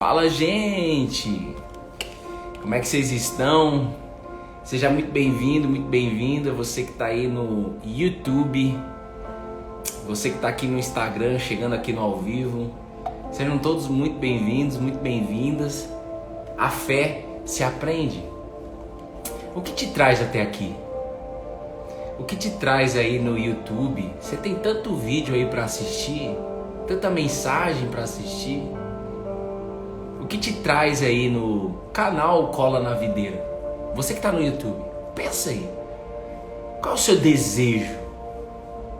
Fala, gente! Como é que vocês estão? Seja muito bem-vindo, muito bem-vinda, você que está aí no YouTube, você que está aqui no Instagram, chegando aqui no ao vivo. Sejam todos muito bem-vindos, muito bem-vindas. A fé se aprende. O que te traz até aqui? O que te traz aí no YouTube? Você tem tanto vídeo aí para assistir, tanta mensagem para assistir. O que te traz aí no canal Cola na Videira? Você que está no YouTube, pensa aí. Qual é o seu desejo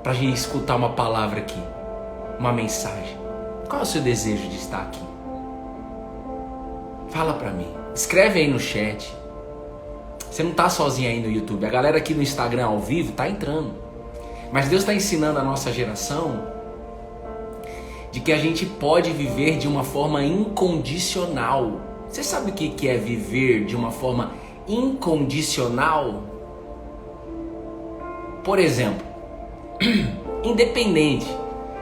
para a gente escutar uma palavra aqui? Uma mensagem? Qual é o seu desejo de estar aqui? Fala para mim. Escreve aí no chat. Você não está sozinho aí no YouTube. A galera aqui no Instagram ao vivo está entrando. Mas Deus está ensinando a nossa geração de que a gente pode viver de uma forma incondicional. Você sabe o que é viver de uma forma incondicional? Por exemplo, independente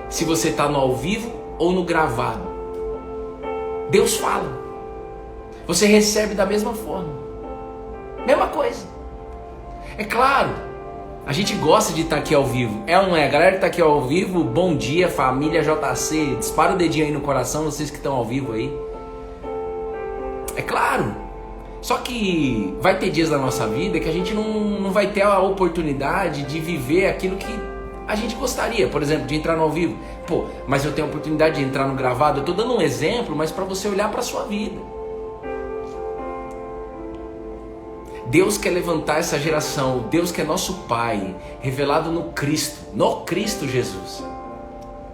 se você está no ao vivo ou no gravado, Deus fala. Você recebe da mesma forma. Mesma coisa. É claro, a gente gosta de estar aqui ao vivo. É ou não é? A galera que está aqui ao vivo, bom dia, família JC. Dispara o dedinho aí no coração, vocês que estão ao vivo aí. É claro. Só que vai ter dias da nossa vida que a gente não vai ter a oportunidade de viver aquilo que a gente gostaria. Por exemplo, de entrar no ao vivo. Pô, mas eu tenho a oportunidade de entrar no gravado. Eu estou dando um exemplo, mas para você olhar para a sua vida. Deus quer levantar essa geração, Deus que é nosso Pai, revelado no Cristo Jesus.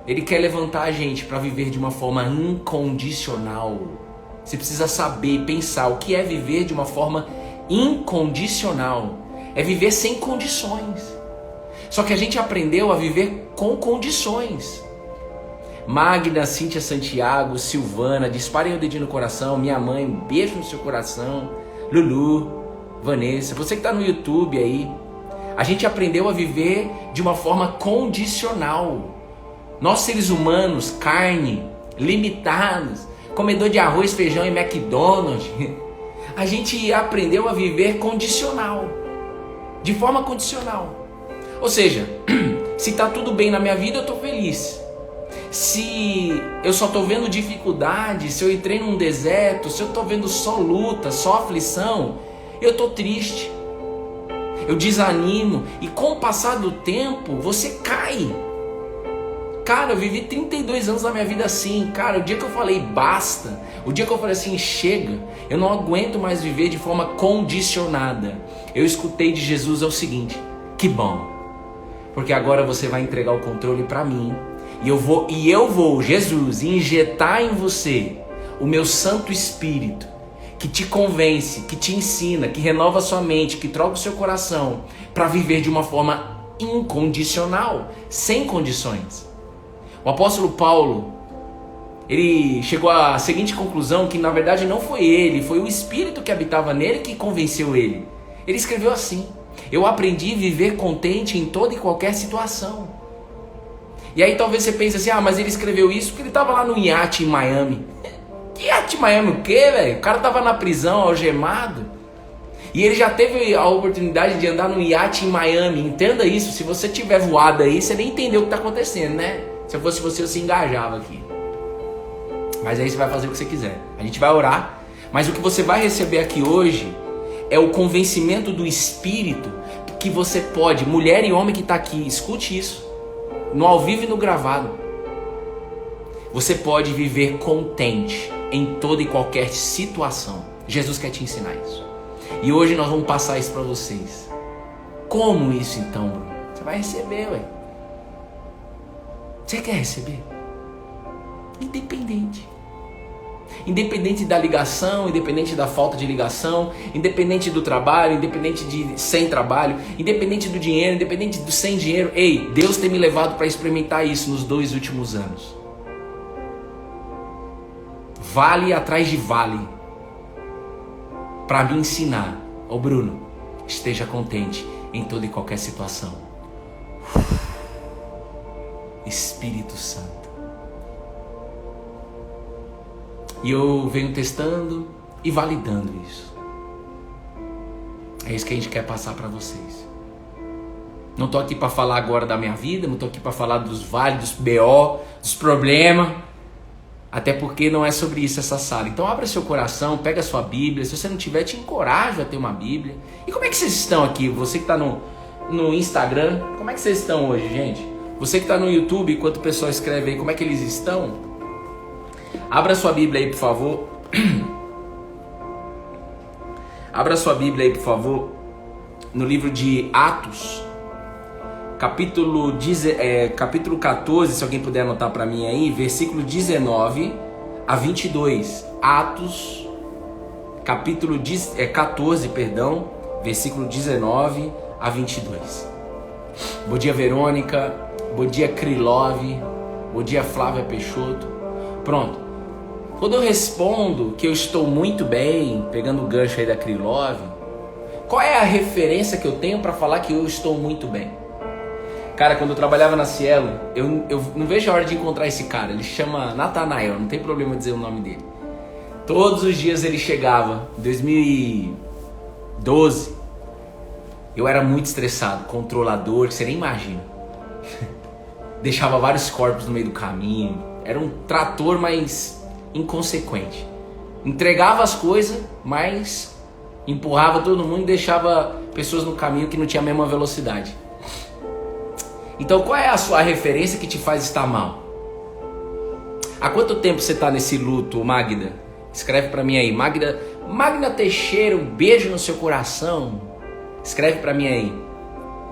Ele quer levantar a gente para viver de uma forma incondicional. Você precisa saber e pensar o que é viver de uma forma incondicional. É viver sem condições. Só que a gente aprendeu a viver com condições. Magna, Cíntia Santiago, Silvana, disparem o dedinho no coração. Minha mãe, um beijo no seu coração. Lulu, Vanessa, você que está no YouTube aí, a gente aprendeu a viver de uma forma condicional. Nós seres humanos, carne, limitados, comedor de arroz, feijão e McDonald's, a gente aprendeu a viver condicional, de forma condicional. Ou seja, se está tudo bem na minha vida, eu estou feliz. Se eu só estou vendo dificuldade, se eu entrei num deserto, se eu estou vendo só luta, só aflição, eu estou triste, eu desanimo, e com o passar do tempo, você cai. Cara, eu vivi 32 anos da minha vida assim. Cara, o dia que eu falei basta, o dia que eu falei assim, chega, eu não aguento mais viver de forma condicionada. Eu escutei de Jesus é o seguinte: que bom, porque agora você vai entregar o controle para mim, e eu vou, Jesus, injetar em você o meu Santo Espírito, que te convence, que te ensina, que renova a sua mente, que troca o seu coração para viver de uma forma incondicional, sem condições. O apóstolo Paulo, ele chegou à seguinte conclusão, que na verdade não foi ele, foi o Espírito que habitava nele que convenceu ele. Ele escreveu assim: eu aprendi a viver contente em toda e qualquer situação. E aí talvez você pense assim, mas ele escreveu isso porque ele estava lá no iate em Miami. Que iate Miami o quê, velho? O cara tava na prisão, algemado. E ele já teve a oportunidade de andar no iate em Miami. Entenda isso. Se você tiver voado aí, você nem entendeu o que tá acontecendo, né? Se eu fosse você, eu se engajava aqui. Mas aí você vai fazer o que você quiser. A gente vai orar. Mas o que você vai receber aqui hoje é o convencimento do Espírito que você pode, mulher e homem que tá aqui, escute isso. No ao vivo e no gravado. Você pode viver contente em toda e qualquer situação. Jesus quer te ensinar isso. E hoje nós vamos passar isso para vocês. Como isso então, Bruno? Você vai receber, ué. Você quer receber? Independente. Independente da ligação, independente da falta de ligação, independente do trabalho, independente de sem trabalho, independente do dinheiro, independente do sem dinheiro. Ei, Deus tem me levado para experimentar isso nos 2 últimos anos. Vale atrás de vale, para me ensinar. Ô Bruno, esteja contente em toda e qualquer situação. Espírito Santo, E eu venho testando e validando isso. É isso que a gente quer passar para vocês. Não tô aqui para falar agora da minha vida, não tô aqui para falar dos vales, dos BO, dos problemas. Até porque não é sobre isso essa sala. Então abra seu coração, pega a sua Bíblia. Se você não tiver, te encorajo a ter uma Bíblia. E como é que vocês estão aqui? Você que está no Instagram, como é que vocês estão hoje, gente? Você que está no YouTube, enquanto o pessoal escreve aí, como é que eles estão? Abra sua Bíblia aí, por favor. Abra sua Bíblia aí, por favor, no livro de Atos, capítulo 14, se alguém puder anotar para mim aí, versículo 19 a 22. Atos, capítulo 14, perdão, versículo 19 a 22. Bom dia, Verônica. Bom dia, Krilov. Bom dia, Flávia Peixoto. Pronto. Quando eu respondo que eu estou muito bem, pegando o gancho aí da Krilov, qual é a referência que eu tenho para falar que eu estou muito bem? Cara, quando eu trabalhava na Cielo, eu não vejo a hora de encontrar esse cara. Ele chama Nathanael, não tem problema dizer o nome dele. Todos os dias ele chegava. Em 2012, eu era muito estressado, controlador, que você nem imagina. Deixava vários corpos no meio do caminho. Era um trator, mas inconsequente. Entregava as coisas, mas empurrava todo mundo e deixava pessoas no caminho que não tinha a mesma velocidade. Então qual é a sua referência que te faz estar mal? Há quanto tempo você está nesse luto, Magda? Escreve para mim aí. Magda Teixeira, um beijo no seu coração. Escreve para mim aí.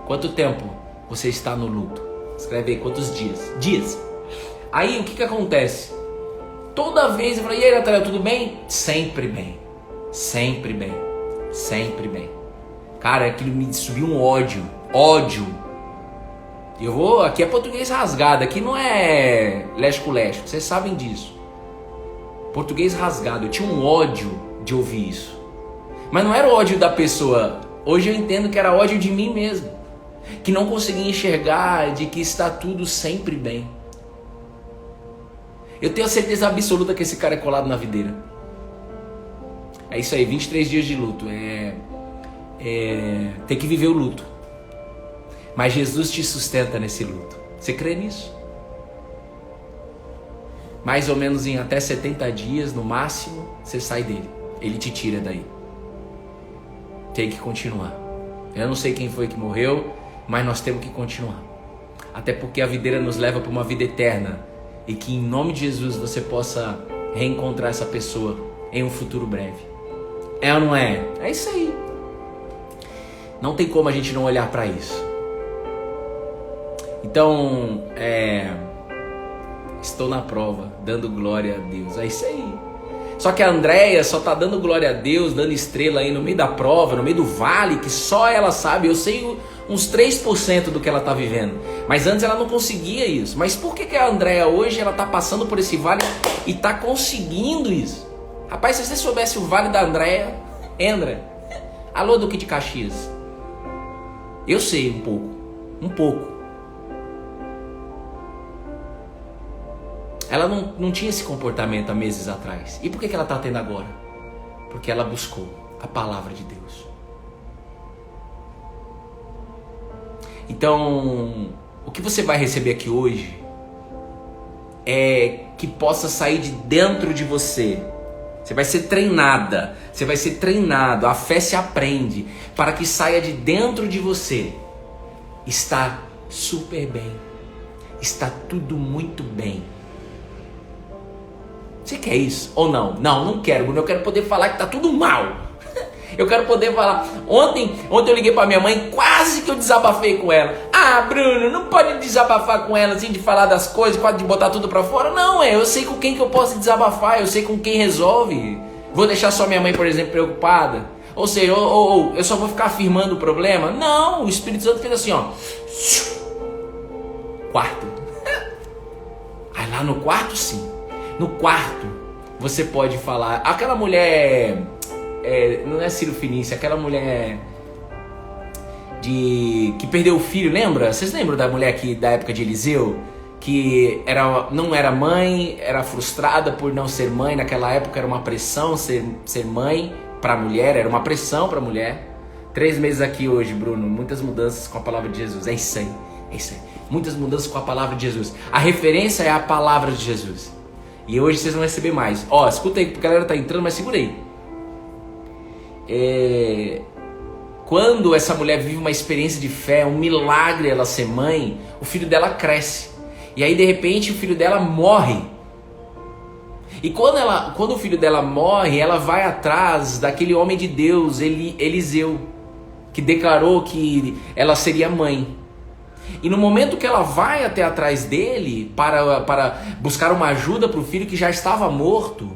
Quanto tempo você está no luto? Escreve aí quantos dias. Dias. Aí o que acontece? Toda vez eu falo, e aí, Nathanael, tudo bem? Sempre bem. Sempre bem. Sempre bem. Cara, aquilo me subiu um ódio. Ódio. Eu vou, aqui é português rasgado, aqui não é lesco-lesco, vocês sabem disso. Português rasgado, eu tinha um ódio de ouvir isso. Mas não era o ódio da pessoa, hoje eu entendo que era ódio de mim mesmo. Que não conseguia enxergar de que está tudo sempre bem. Eu tenho a certeza absoluta que esse cara é colado na videira. É isso aí, 23 dias de luto, tem que viver o luto. Mas Jesus te sustenta nesse luto. Você crê nisso? Mais ou menos em até 70 dias, no máximo, você sai dele. Ele te tira daí. Tem que continuar. Eu não sei quem foi que morreu, mas nós temos que continuar. Até porque a videira nos leva para uma vida eterna. E que em nome de Jesus você possa reencontrar essa pessoa em um futuro breve. É ou não é? É isso aí. Não tem como a gente não olhar para isso. Então, estou na prova, dando glória a Deus. É isso aí. Só que a Andréia só está dando glória a Deus, dando estrela aí no meio da prova, no meio do vale, que só ela sabe. Eu sei uns 3% do que ela está vivendo. Mas antes ela não conseguia isso. Mas por que a Andréia hoje ela está passando por esse vale e está conseguindo isso? Rapaz, se você soubesse o vale da Andréia, André, alô Duque de Caxias. Eu sei um pouco. Ela não tinha esse comportamento há meses atrás. E por que ela está tendo agora? Porque ela buscou a palavra de Deus. Então, o que você vai receber aqui hoje é que possa sair de dentro de você. Você vai ser treinada, você vai ser treinado. A fé se aprende para que saia de dentro de você. Está super bem. Está tudo muito bem. Você quer isso ou não? Não quero, Bruno. Eu quero poder falar que tá tudo mal. Eu quero poder falar. Ontem eu liguei pra minha mãe, quase que eu desabafei com ela. Ah, Bruno, não pode desabafar com ela assim, de falar das coisas, quase de botar tudo pra fora. Não, eu sei com quem que eu posso desabafar, eu sei com quem resolve. Vou deixar só minha mãe, por exemplo, preocupada? Ou seja, eu só vou ficar afirmando o problema? Não, o Espírito Santo fez assim, ó. Quarto. Aí lá no quarto, sim. No quarto, você pode falar. Aquela mulher, não é Ciro Finício, aquela mulher que perdeu o filho, lembra? Vocês lembram da mulher da época de Eliseu? que não era mãe, era frustrada por não ser mãe. Naquela época era uma pressão ser mãe para a mulher, era uma pressão para a mulher. 3 meses aqui hoje, Bruno, muitas mudanças com a palavra de Jesus. É isso aí. Muitas mudanças com a palavra de Jesus. A referência é a palavra de Jesus. E hoje vocês vão receber mais. Ó, escuta aí, porque a galera tá entrando, mas segura aí. Quando essa mulher vive uma experiência de fé, um milagre ela ser mãe, o filho dela cresce. E aí de repente o filho dela morre. E quando o filho dela morre, ela vai atrás daquele homem de Deus, Eliseu, que declarou que ela seria mãe. E no momento que ela vai até atrás dele para buscar uma ajuda para o filho que já estava morto,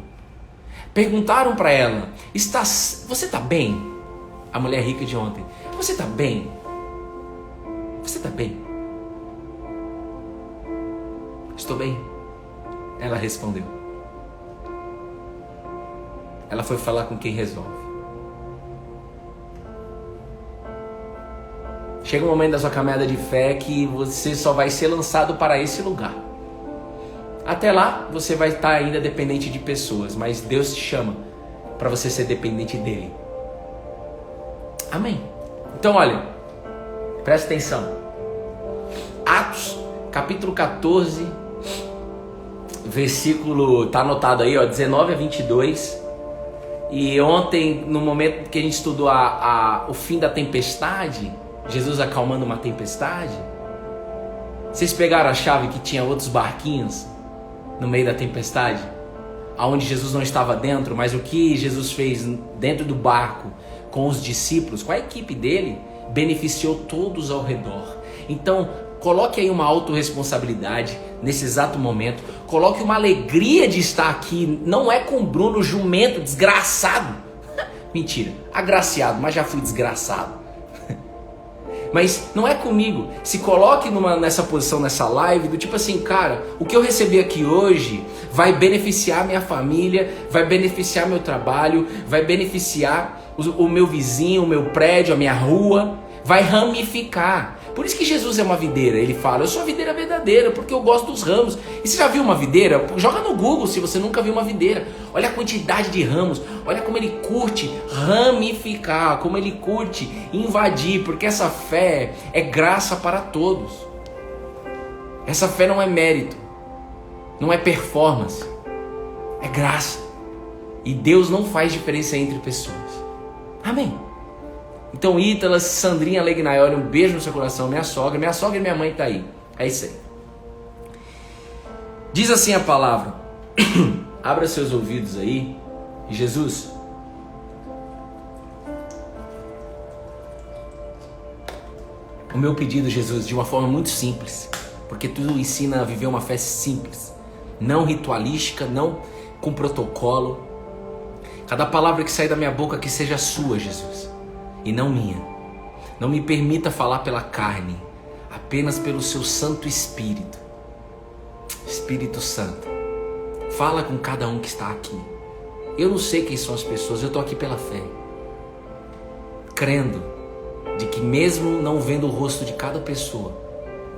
perguntaram para ela: você está bem? A mulher rica de ontem. Você está bem? Você está bem? Estou bem. Ela respondeu. Ela foi falar com quem resolve. Chega um momento da sua caminhada de fé que você só vai ser lançado para esse lugar. Até lá, você vai estar ainda dependente de pessoas, mas Deus te chama para você ser dependente dele. Amém? Então, olha, presta atenção. Atos, capítulo 14, versículo, tá anotado aí, ó, 19 a 22. E ontem, no momento que a gente estudou o fim da tempestade, Jesus acalmando uma tempestade, vocês pegaram a chave que tinha outros barquinhos no meio da tempestade, aonde Jesus não estava dentro, mas o que Jesus fez dentro do barco com os discípulos, com a equipe dele, beneficiou todos ao redor. Então, coloque aí uma autorresponsabilidade nesse exato momento, coloque uma alegria de estar aqui. Não é com Bruno, jumento, desgraçado. Mentira, agraciado, mas já fui desgraçado. Mas não é comigo. Se coloque nessa posição, nessa live, do tipo assim, cara, o que eu recebi aqui hoje vai beneficiar minha família, vai beneficiar meu trabalho, vai beneficiar o meu vizinho, o meu prédio, a minha rua, vai ramificar. Por isso que Jesus é uma videira. Ele fala: eu sou a videira verdadeira, porque eu gosto dos ramos. E você já viu uma videira? Joga no Google se você nunca viu uma videira. Olha a quantidade de ramos. Olha como ele curte ramificar, como ele curte invadir, porque essa fé é graça para todos. Essa fé não é mérito, não é performance, é graça. E Deus não faz diferença entre pessoas. Amém? Então, Ítala, Sandrinha Legnaioli, um beijo no seu coração. Minha sogra e minha mãe tá aí. É isso aí. Diz assim a palavra. Abra seus ouvidos aí. Jesus, o meu pedido, Jesus, de uma forma muito simples, porque tu ensina a viver uma fé simples, não ritualística, não com protocolo. Cada palavra que sair da minha boca que seja sua, Jesus, e não minha. Não me permita falar pela carne, apenas pelo seu Santo Espírito. Espírito Santo, fala com cada um que está aqui. Eu não sei quem são as pessoas, eu estou aqui pela fé, crendo de que mesmo não vendo o rosto de cada pessoa,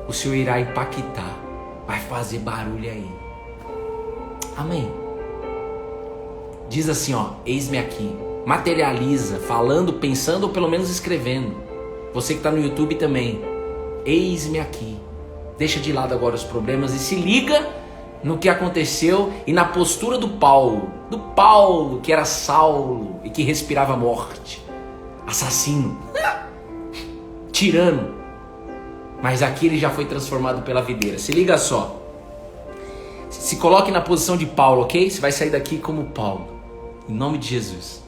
o Senhor irá impactar, vai fazer barulho aí. Amém? Diz assim, ó, eis-me aqui. Materializa, falando, pensando ou pelo menos escrevendo. Você que está no YouTube também. Eis-me aqui. Deixa de lado agora os problemas e se liga no que aconteceu e na postura do Paulo. Do Paulo, que era Saulo e que respirava morte. Assassino. Tirano. Mas aqui ele já foi transformado pela videira. Se liga só. Se coloque na posição de Paulo, ok? Você vai sair daqui como Paulo. Em nome de Jesus.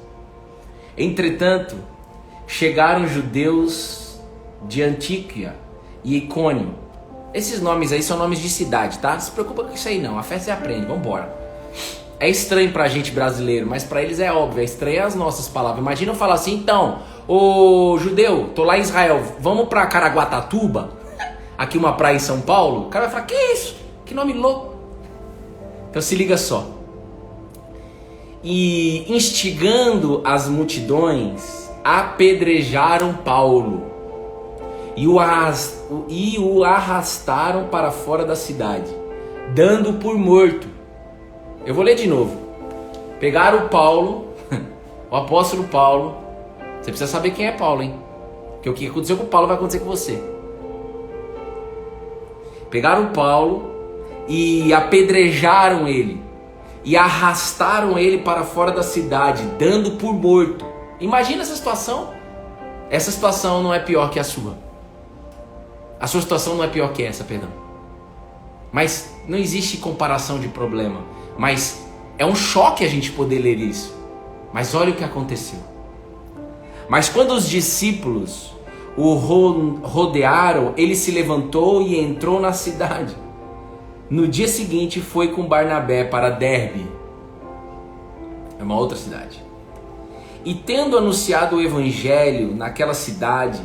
Entretanto, chegaram judeus de Antíquia e Icônio. Esses nomes aí são nomes de cidade, tá? Não se preocupa com isso aí não, a fé você aprende, vambora. É estranho pra gente brasileiro, mas pra eles é óbvio, é estranho as nossas palavras. Imagina eu falar assim, então, ô judeu, tô lá em Israel, vamos pra Caraguatatuba? Aqui uma praia em São Paulo? O cara vai falar, que isso? Que nome louco. Então se liga só. E instigando as multidões, apedrejaram Paulo. e o arrastaram para fora da cidade, dando por morto. Eu vou ler de novo. Pegaram o Paulo, o apóstolo Paulo. Você precisa saber quem é Paulo, hein? Porque o que aconteceu com Paulo vai acontecer com você. Pegaram o Paulo e apedrejaram ele, e arrastaram ele para fora da cidade, dando por morto. Imagina essa situação. Essa situação não é pior que a sua. A sua situação não é pior que essa, perdão. Mas não existe comparação de problema. Mas é um choque a gente poder ler isso. Mas olha o que aconteceu. Mas quando os discípulos o rodearam, ele se levantou e entrou na cidade. No dia seguinte foi com Barnabé para Derbe. É uma outra cidade. E tendo anunciado o evangelho naquela cidade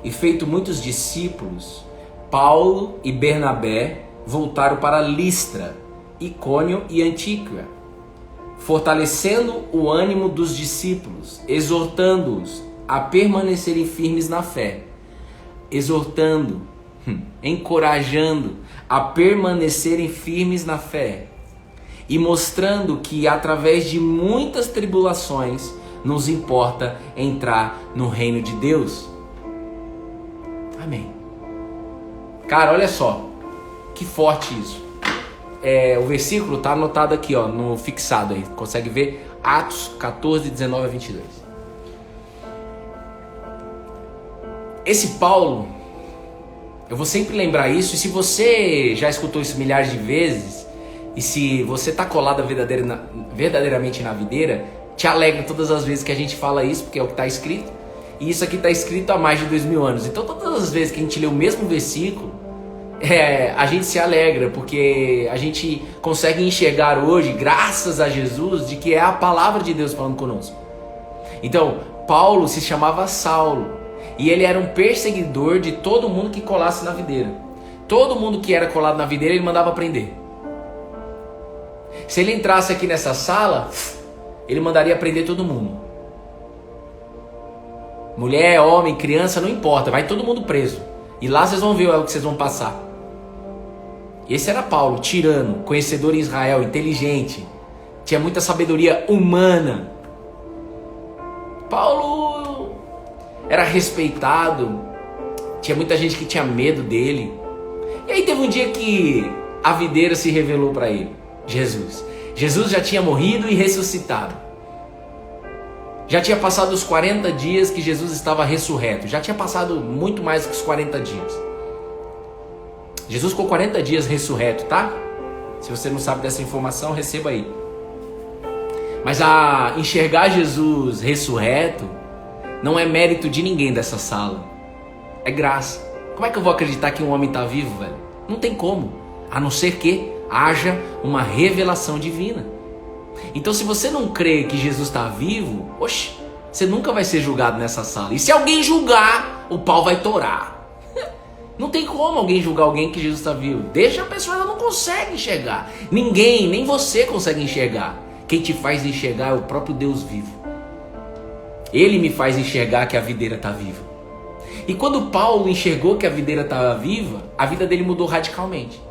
e feito muitos discípulos, Paulo e Barnabé voltaram para Listra, Icônio e Antíoquia, fortalecendo o ânimo dos discípulos, exortando-os a permanecerem firmes na fé, encorajando a permanecerem firmes na fé e mostrando que através de muitas tribulações nos importa entrar no reino de Deus. Amém. Cara, olha só, que forte isso. O versículo está anotado aqui, ó, no fixado aí, consegue ver? Atos 14, 19 a 22. Esse Paulo, eu vou sempre lembrar isso, e se você já escutou isso milhares de vezes, e se você está colado verdadeiramente na videira, te alegra todas as vezes que a gente fala isso, porque é o que está escrito, e isso aqui está escrito há mais de 2000 anos. Então todas as vezes que a gente lê o mesmo versículo, a gente se alegra, porque a gente consegue enxergar hoje, graças a Jesus, de que é a palavra de Deus falando conosco. Então, Paulo se chamava Saulo, e ele era um perseguidor de todo mundo que colasse na videira. Todo mundo que era colado na videira, ele mandava prender. Se ele entrasse aqui nessa sala, ele mandaria prender todo mundo. Mulher, homem, criança, não importa, vai todo mundo preso. E lá vocês vão ver o que vocês vão passar. Esse era Paulo, tirano, conhecedor em Israel, inteligente, tinha muita sabedoria humana. Paulo era respeitado, tinha muita gente que tinha medo dele. E aí teve um dia que a videira se revelou para ele, Jesus. Jesus já tinha morrido e ressuscitado. Já tinha passado os 40 dias que Jesus estava ressurreto. Já tinha passado muito mais que os 40 dias. Jesus ficou 40 dias ressurreto, tá? Se você não sabe dessa informação, receba aí. Mas a enxergar Jesus ressurreto não é mérito de ninguém dessa sala. É graça. Como é que eu vou acreditar que um homem está vivo, velho? Não tem como. A não ser que haja uma revelação divina. Então, se você não crê que Jesus está vivo, oxe, você nunca vai ser julgado nessa sala. E se alguém julgar, o pau vai torar. Não tem como alguém julgar alguém que Jesus está vivo. Deixa a pessoa, ela não consegue enxergar. Ninguém, nem você consegue enxergar. Quem te faz enxergar é o próprio Deus vivo. Ele me faz enxergar que a videira está viva. E quando Paulo enxergou que a videira estava viva, a vida dele mudou radicalmente.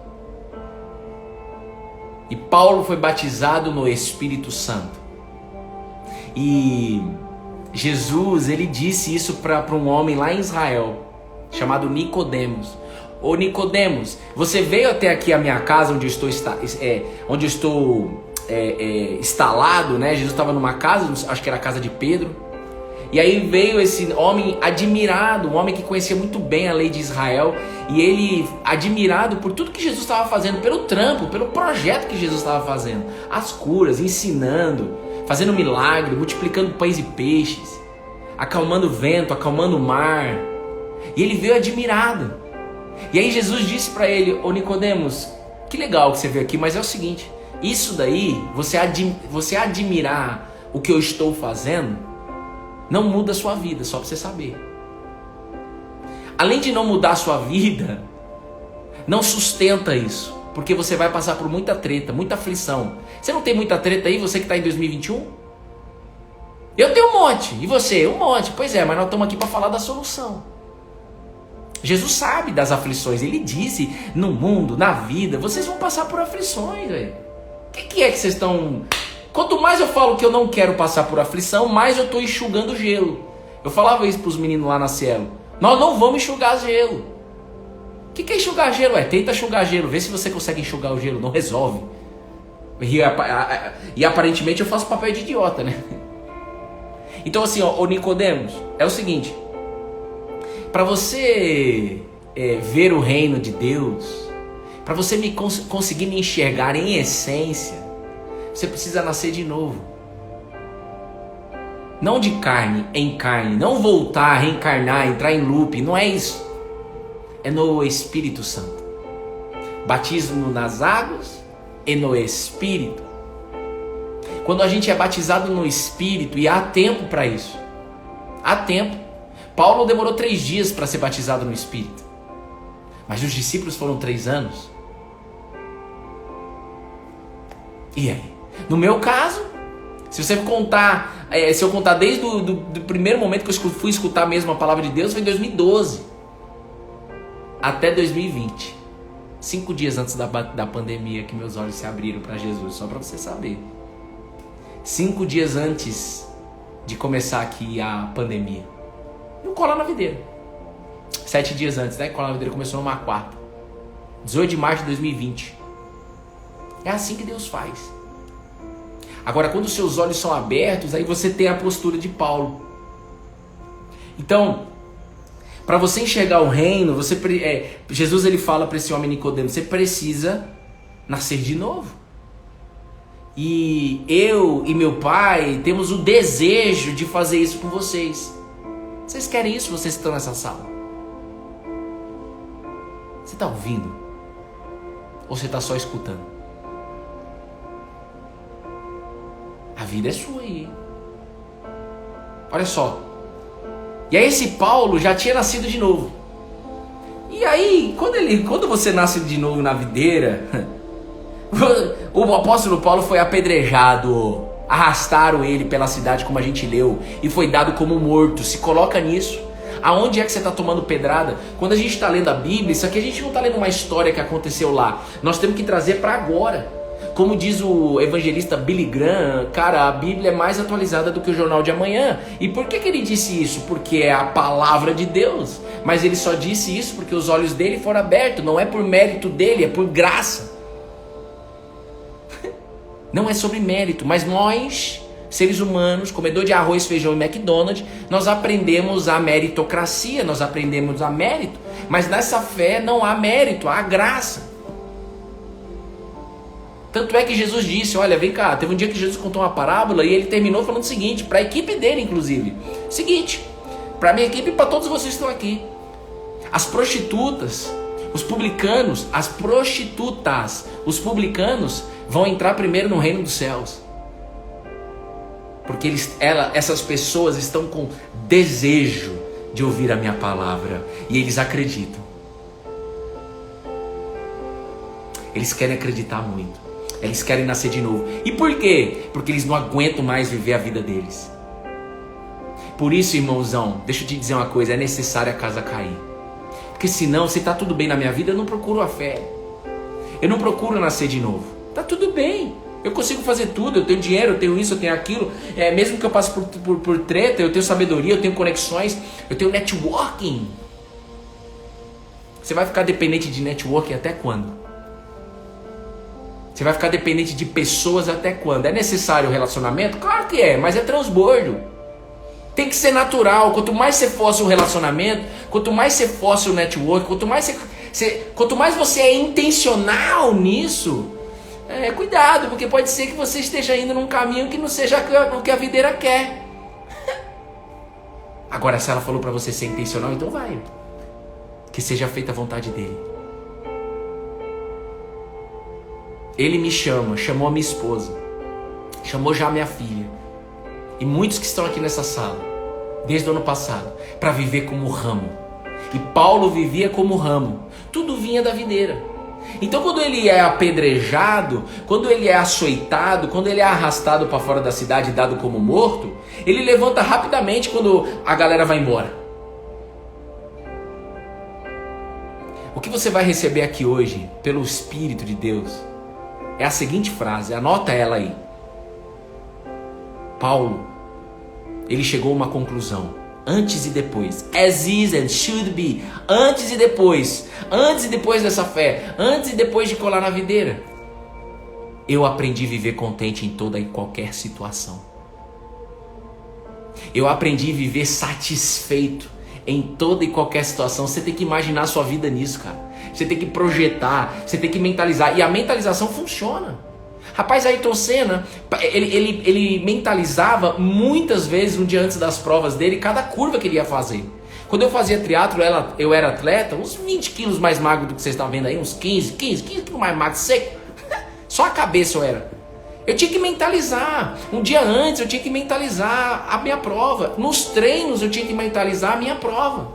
E Paulo foi batizado no Espírito Santo. E Jesus, ele disse isso para um homem lá em Israel, chamado Nicodemos. Ô Nicodemos, você veio até aqui a minha casa, onde eu estou instalado, né? Jesus estava numa casa, acho que era a casa de Pedro. E aí veio esse homem admirado, um homem que conhecia muito bem a lei de Israel, e ele admirado por tudo que Jesus estava fazendo, pelo trampo, pelo projeto que Jesus estava fazendo, as curas, ensinando, fazendo milagre, multiplicando pães e peixes, acalmando o vento, acalmando o mar. E ele veio admirado. E aí Jesus disse para ele: ô Nicodemos, que legal que você veio aqui, mas é o seguinte, isso daí, você admirar o que eu estou fazendo, não muda a sua vida, só para você saber. Além de não mudar a sua vida, não sustenta isso, porque você vai passar por muita treta, muita aflição. Você não tem muita treta aí, você que está em 2021? Eu tenho um monte, e você? Um monte, pois é, mas nós estamos aqui para falar da solução. Jesus sabe das aflições. Ele disse, no mundo, na vida, vocês vão passar por aflições, velho. O que é que vocês estão... Quanto mais eu falo que eu não quero passar por aflição, mais eu estou enxugando gelo. Eu falava isso para os meninos lá na Cielo. Nós não vamos enxugar gelo. O que é enxugar gelo? Tenta enxugar gelo, vê se você consegue enxugar o gelo, não resolve. E aparentemente eu faço papel de idiota, né? Então assim, ô Nicodemos, é o seguinte. Para você ver o reino de Deus, para você conseguir me enxergar em essência, você precisa nascer de novo. Não de carne em carne, não voltar, reencarnar, entrar em loop, não é isso. É no Espírito Santo. Batismo nas águas e no Espírito. Quando a gente é batizado no Espírito, e há tempo para isso. Há tempo. Paulo demorou 3 dias para ser batizado no Espírito. Mas os discípulos foram 3 anos. E aí? No meu caso, se você contar, se eu contar desde do primeiro momento que eu fui escutar mesmo a palavra de Deus, foi em 2012. Até 2020. 5 dias antes da pandemia que meus olhos se abriram para Jesus, só para você saber. 5 dias antes de começar aqui a pandemia. No Colar na Videira. 7 dias antes, né? Colar na Videira começou numa quarta. 18 de março de 2020. É assim que Deus faz. Agora, quando os seus olhos são abertos, aí você tem a postura de Paulo. Então, para você enxergar o reino, Jesus ele fala para esse homem Nicodemo, você precisa nascer de novo. E eu e meu pai temos o desejo de fazer isso com vocês. Vocês querem isso? Vocês estão nessa sala? Você está ouvindo? Ou você está só escutando? A vida é sua aí. Olha só. E aí esse Paulo já tinha nascido de novo. E aí, quando você nasce de novo na videira, o apóstolo Paulo foi apedrejado, arrastaram ele pela cidade, como a gente leu, e foi dado como morto. Se coloca nisso. Aonde é que você está tomando pedrada? Quando a gente está lendo a Bíblia, isso aqui a gente não está lendo uma história que aconteceu lá. Nós temos que trazer para agora. Como diz o evangelista Billy Graham, cara, a Bíblia é mais atualizada do que o Jornal de Amanhã. E por que ele disse isso? Porque é a palavra de Deus. Mas ele só disse isso porque os olhos dele foram abertos. Não é por mérito dele, é por graça. Não é sobre mérito, mas nós, seres humanos, comedor de arroz, feijão e McDonald's, nós aprendemos a meritocracia, nós aprendemos a mérito. Mas nessa fé não há mérito, há graça. Tanto é que Jesus disse, olha, vem cá, teve um dia que Jesus contou uma parábola e ele terminou falando o seguinte, para a equipe dele inclusive, seguinte, para a minha equipe e para todos vocês que estão aqui, as prostitutas, os publicanos, as prostitutas, os publicanos vão entrar primeiro no reino dos céus, porque essas pessoas estão com desejo de ouvir a minha palavra e eles acreditam, eles querem acreditar muito. Eles querem nascer de novo. E por quê? Porque eles não aguentam mais viver a vida deles. Por isso, irmãozão, deixa eu te dizer uma coisa, é necessário a casa cair. Porque senão, se tá tudo bem na minha vida, eu não procuro a fé. Eu não procuro nascer de novo. Tá tudo bem. Eu consigo fazer tudo, eu tenho dinheiro, eu tenho isso, eu tenho aquilo. Mesmo que eu passe por treta, eu tenho sabedoria, eu tenho conexões, eu tenho networking. Você vai ficar dependente de networking até quando? Você vai ficar dependente de pessoas até quando? É necessário o relacionamento? Claro que é, mas é transbordo. Tem que ser natural. Quanto mais você força o relacionamento, quanto mais você força o network, quanto mais você é intencional nisso, cuidado, porque pode ser que você esteja indo num caminho que não seja o que a videira quer. Agora, se ela falou para você ser intencional, então vai. Que seja feita a vontade dele. Ele me chamou a minha esposa, chamou já a minha filha e muitos que estão aqui nessa sala, desde o ano passado, para viver como ramo. E Paulo vivia como ramo, tudo vinha da videira. Então quando ele é apedrejado, quando ele é açoitado, quando ele é arrastado para fora da cidade e dado como morto, ele levanta rapidamente quando a galera vai embora. O que você vai receber aqui hoje, pelo Espírito de Deus, é a seguinte frase, anota ela aí. Paulo, ele chegou a uma conclusão, antes e depois, as is and should be, antes e depois dessa fé, antes e depois de colar na videira. Eu aprendi a viver contente em toda e qualquer situação. Eu aprendi a viver satisfeito em toda e qualquer situação. Você tem que imaginar a sua vida nisso, cara. Você tem que projetar, você tem que mentalizar. E a mentalização funciona. Rapaz, Ayrton Senna, ele mentalizava muitas vezes um dia antes das provas dele, cada curva que ele ia fazer. Quando eu fazia triatlo, eu era atleta, uns 20 quilos mais magro do que vocês estão vendo aí, uns 15 quilos mais magro, seco. Só a cabeça eu era. Eu tinha que mentalizar. Um dia antes eu tinha que mentalizar a minha prova. Nos treinos eu tinha que mentalizar a minha prova.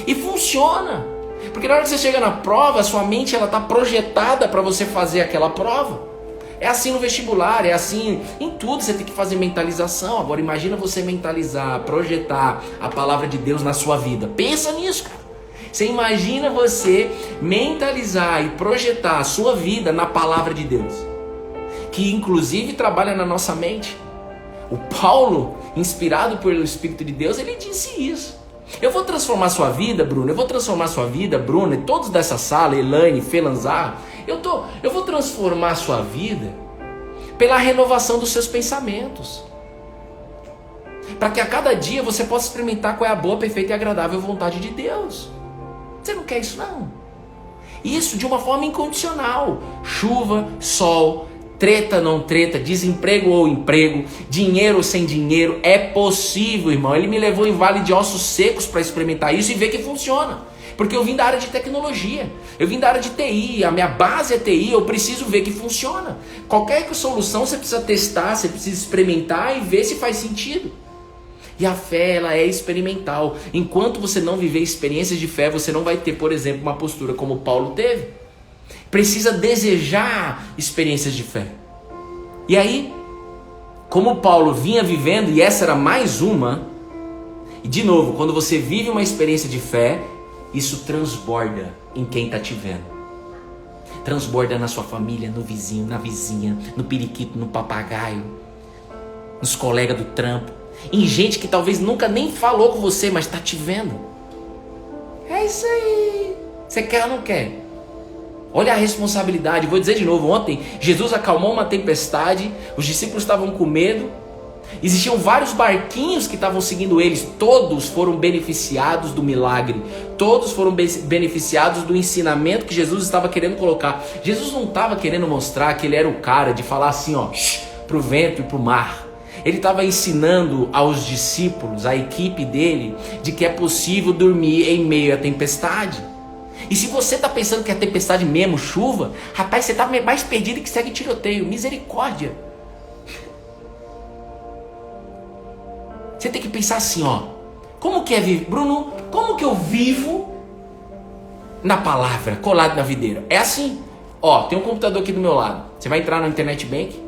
E funciona. Porque na hora que você chega na prova, a sua mente está projetada para você fazer aquela prova. É assim no vestibular, é assim em tudo, você tem que fazer mentalização. Agora imagina você mentalizar, projetar a palavra de Deus na sua vida. Pensa nisso, cara. Você imagina você mentalizar e projetar a sua vida na palavra de Deus, que inclusive trabalha na nossa mente. O Paulo, inspirado pelo Espírito de Deus, ele disse isso. Eu vou transformar sua vida, Bruno, e todos dessa sala, Elaine, Felanzar, eu vou transformar a sua vida pela renovação dos seus pensamentos. Para que a cada dia você possa experimentar qual é a boa, perfeita e agradável vontade de Deus. Você não quer isso, não? Isso de uma forma incondicional. Chuva, sol, treta, não treta, desemprego ou emprego, dinheiro ou sem dinheiro, é possível, irmão. Ele me levou em vale de ossos secos para experimentar isso e ver que funciona. Porque eu vim da área de tecnologia, eu vim da área de TI, a minha base é TI, eu preciso ver que funciona. Qualquer solução você precisa testar, você precisa experimentar e ver se faz sentido. E a fé, ela é experimental. Enquanto você não viver experiências de fé, você não vai ter, por exemplo, uma postura como Paulo teve. Precisa desejar experiências de fé. E aí, como Paulo vinha vivendo, e essa era mais uma, e de novo, quando você vive uma experiência de fé, isso transborda em quem está te vendo. Transborda na sua família, no vizinho, na vizinha, no periquito, no papagaio, nos colegas do trampo, em gente que talvez nunca nem falou com você, mas está te vendo. É isso aí. Você quer ou não quer? Olha a responsabilidade. Vou dizer de novo, ontem Jesus acalmou uma tempestade, os discípulos estavam com medo, existiam vários barquinhos que estavam seguindo eles, todos foram beneficiados do milagre, todos foram beneficiados do ensinamento que Jesus estava querendo colocar. Jesus não estava querendo mostrar que ele era o cara de falar assim, ó, pro vento e pro mar. Ele estava ensinando aos discípulos, à equipe dele, de que é possível dormir em meio à tempestade. E se você está pensando que é tempestade mesmo, chuva, rapaz, você está mais perdido que segue tiroteio. Misericórdia. Você tem que pensar assim, ó. Como que é viver? Bruno, como que eu vivo na palavra, colado na videira? É assim. Ó, tem um computador aqui do meu lado. Você vai entrar no Internet Bank.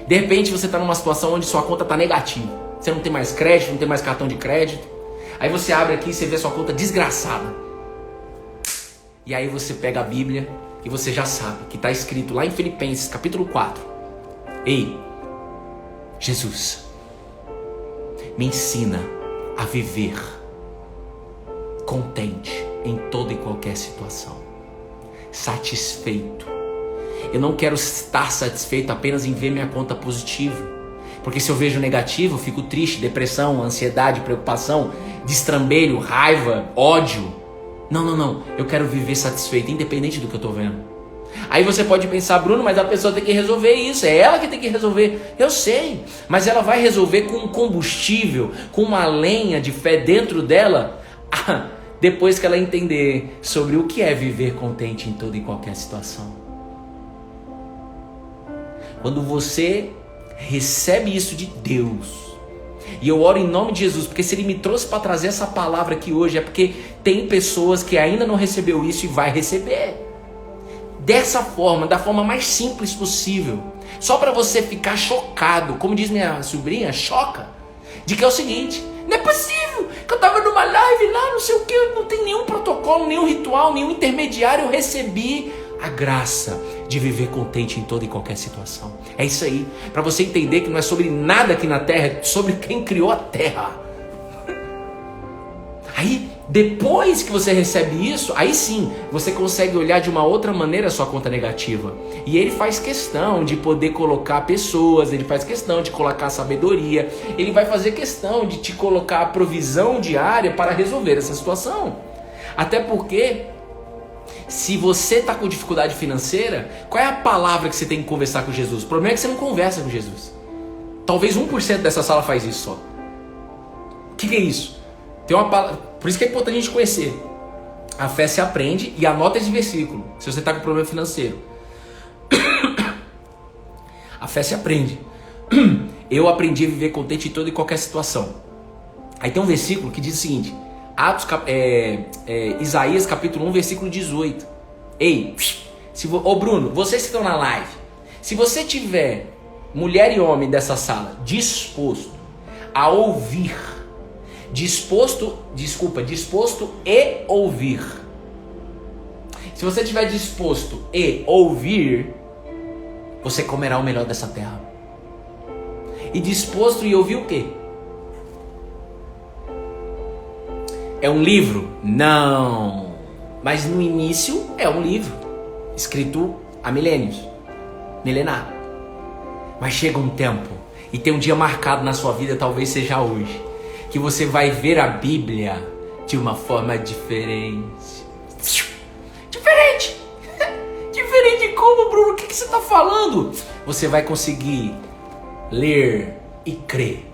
De repente você está numa situação onde sua conta está negativa. Você não tem mais crédito, não tem mais cartão de crédito. Aí você abre aqui e você vê sua conta desgraçada. E aí você pega a Bíblia e você já sabe que está escrito lá em Filipenses capítulo 4. Ei, Jesus, me ensina a viver contente em toda e qualquer situação. Satisfeito. Eu não quero estar satisfeito apenas em ver minha conta positiva. Porque se eu vejo negativo, eu fico triste, depressão, ansiedade, preocupação, destrambelho, raiva, ódio. Não. Eu quero viver satisfeito, independente do que eu estou vendo. Aí você pode pensar, Bruno, mas a pessoa tem que resolver isso. É ela que tem que resolver. Eu sei, mas ela vai resolver com um combustível, com uma lenha de fé dentro dela, depois que ela entender sobre o que é viver contente em toda e qualquer situação. Quando você recebe isso de Deus, e eu oro em nome de Jesus, porque se Ele me trouxe para trazer essa palavra aqui hoje, é porque tem pessoas que ainda não recebeu isso e vai receber. Dessa forma, da forma mais simples possível. Só para você ficar chocado, como diz minha sobrinha, choca, de que é o seguinte, não é possível, que eu tava numa live lá, não sei o que, não tem nenhum protocolo, nenhum ritual, nenhum intermediário, eu recebi a graça de viver contente em toda e qualquer situação. É isso aí, para você entender que não é sobre nada aqui na terra, é sobre quem criou a terra. Aí, depois que você recebe isso, aí sim, você consegue olhar de uma outra maneira a sua conta negativa. E ele faz questão de poder colocar pessoas, ele faz questão de colocar sabedoria, ele vai fazer questão de te colocar a provisão diária para resolver essa situação. Até porque, se você está com dificuldade financeira, qual é a palavra que você tem que conversar com Jesus? O problema é que você não conversa com Jesus. Talvez 1% dessa sala faz isso só. O que é isso? Tem uma palavra... Por isso que é importante a gente conhecer. A fé se aprende, e anota esse versículo, se você está com problema financeiro. A fé se aprende. Eu aprendi a viver contente em toda e qualquer situação. Aí tem um versículo que diz o seguinte, Isaías capítulo 1, versículo 18. Ei, Bruno, vocês que estão na live, se você tiver mulher e homem dessa sala disposto a ouvir, disposto e ouvir. Se você estiver disposto e ouvir, você comerá o melhor dessa terra. E disposto e ouvir o quê? É um livro? Não. Mas no início é um livro escrito há milênios, milenar. Mas chega um tempo, e tem um dia marcado na sua vida, talvez seja hoje, que você vai ver a Bíblia de uma forma diferente. Diferente! Diferente como, Bruno? O que você está falando? Você vai conseguir ler e crer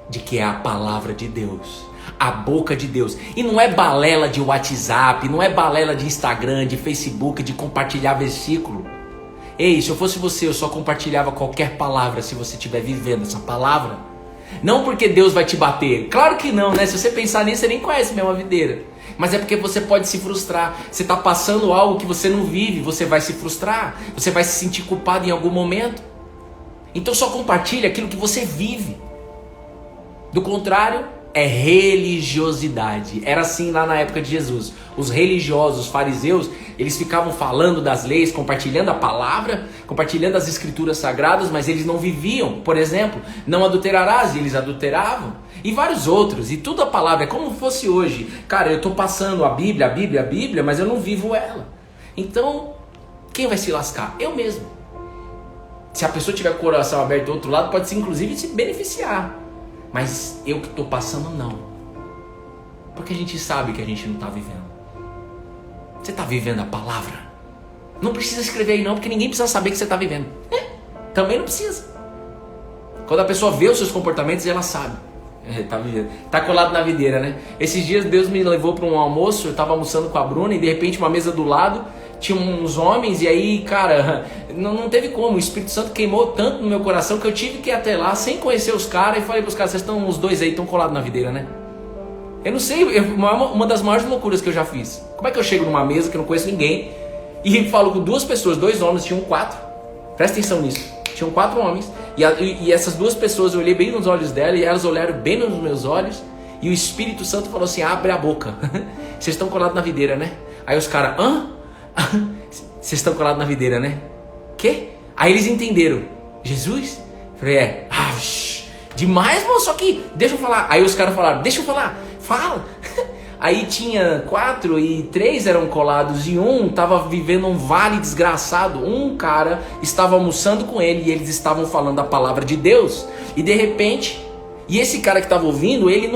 de que é a palavra de Deus, a boca de Deus. E não é balela de WhatsApp, não é balela de Instagram, de Facebook, de compartilhar versículo. Ei, se eu fosse você, eu só compartilhava qualquer palavra se você estiver vivendo essa palavra. Não porque Deus vai te bater, claro que não, né? Se você pensar nisso, você nem conhece mesmo a videira. Mas é porque você pode se frustrar. Você está passando algo que você não vive, você vai se frustrar, você vai se sentir culpado em algum momento. Então só compartilha aquilo que você vive. Do contrário, é religiosidade. Era assim lá na época de Jesus. Os religiosos, os fariseus, eles ficavam falando das leis, compartilhando a palavra, compartilhando as escrituras sagradas, mas eles não viviam. Por exemplo, não adulterarás, e eles adulteravam. E vários outros, e tudo a palavra, é como fosse hoje. Cara, eu estou passando a Bíblia, mas eu não vivo ela. Então, quem vai se lascar? Eu mesmo. Se a pessoa tiver o coração aberto do outro lado, pode inclusive se beneficiar. Mas eu que estou passando, não. Porque a gente sabe que a gente não está vivendo. Você está vivendo a palavra? Não precisa escrever aí não, porque ninguém precisa saber que você está vivendo. Também não precisa. Quando a pessoa vê os seus comportamentos, ela sabe. Tá vivendo. Tá colado na videira, né? Esses dias Deus me levou para um almoço, eu estava almoçando com a Bruna e de repente uma mesa do lado tinha uns homens e aí, cara, não teve como. O Espírito Santo queimou tanto no meu coração que eu tive que ir até lá sem conhecer os caras e falei pros caras, os dois aí estão colados na videira, né? Eu não sei, uma das maiores loucuras que eu já fiz. Como é que eu chego numa mesa que eu não conheço ninguém e falo com duas pessoas, dois homens, tinham 4. Presta atenção nisso. Tinham 4 homens e essas duas pessoas eu olhei bem nos olhos dela e elas olharam bem nos meus olhos e o Espírito Santo falou assim, abre a boca. Vocês estão colados na videira, né? Aí os caras, hã? Vocês estão colados na videira, né? Quê? Aí eles entenderam. Jesus? Falei, demais, mano, só que deixa eu falar. Aí os caras falaram, deixa eu falar, fala. Aí tinha 4 e 3 eram colados e um estava vivendo um vale desgraçado. Um cara estava almoçando com ele e eles estavam falando a palavra de Deus. E de repente, e esse cara que estava ouvindo, ele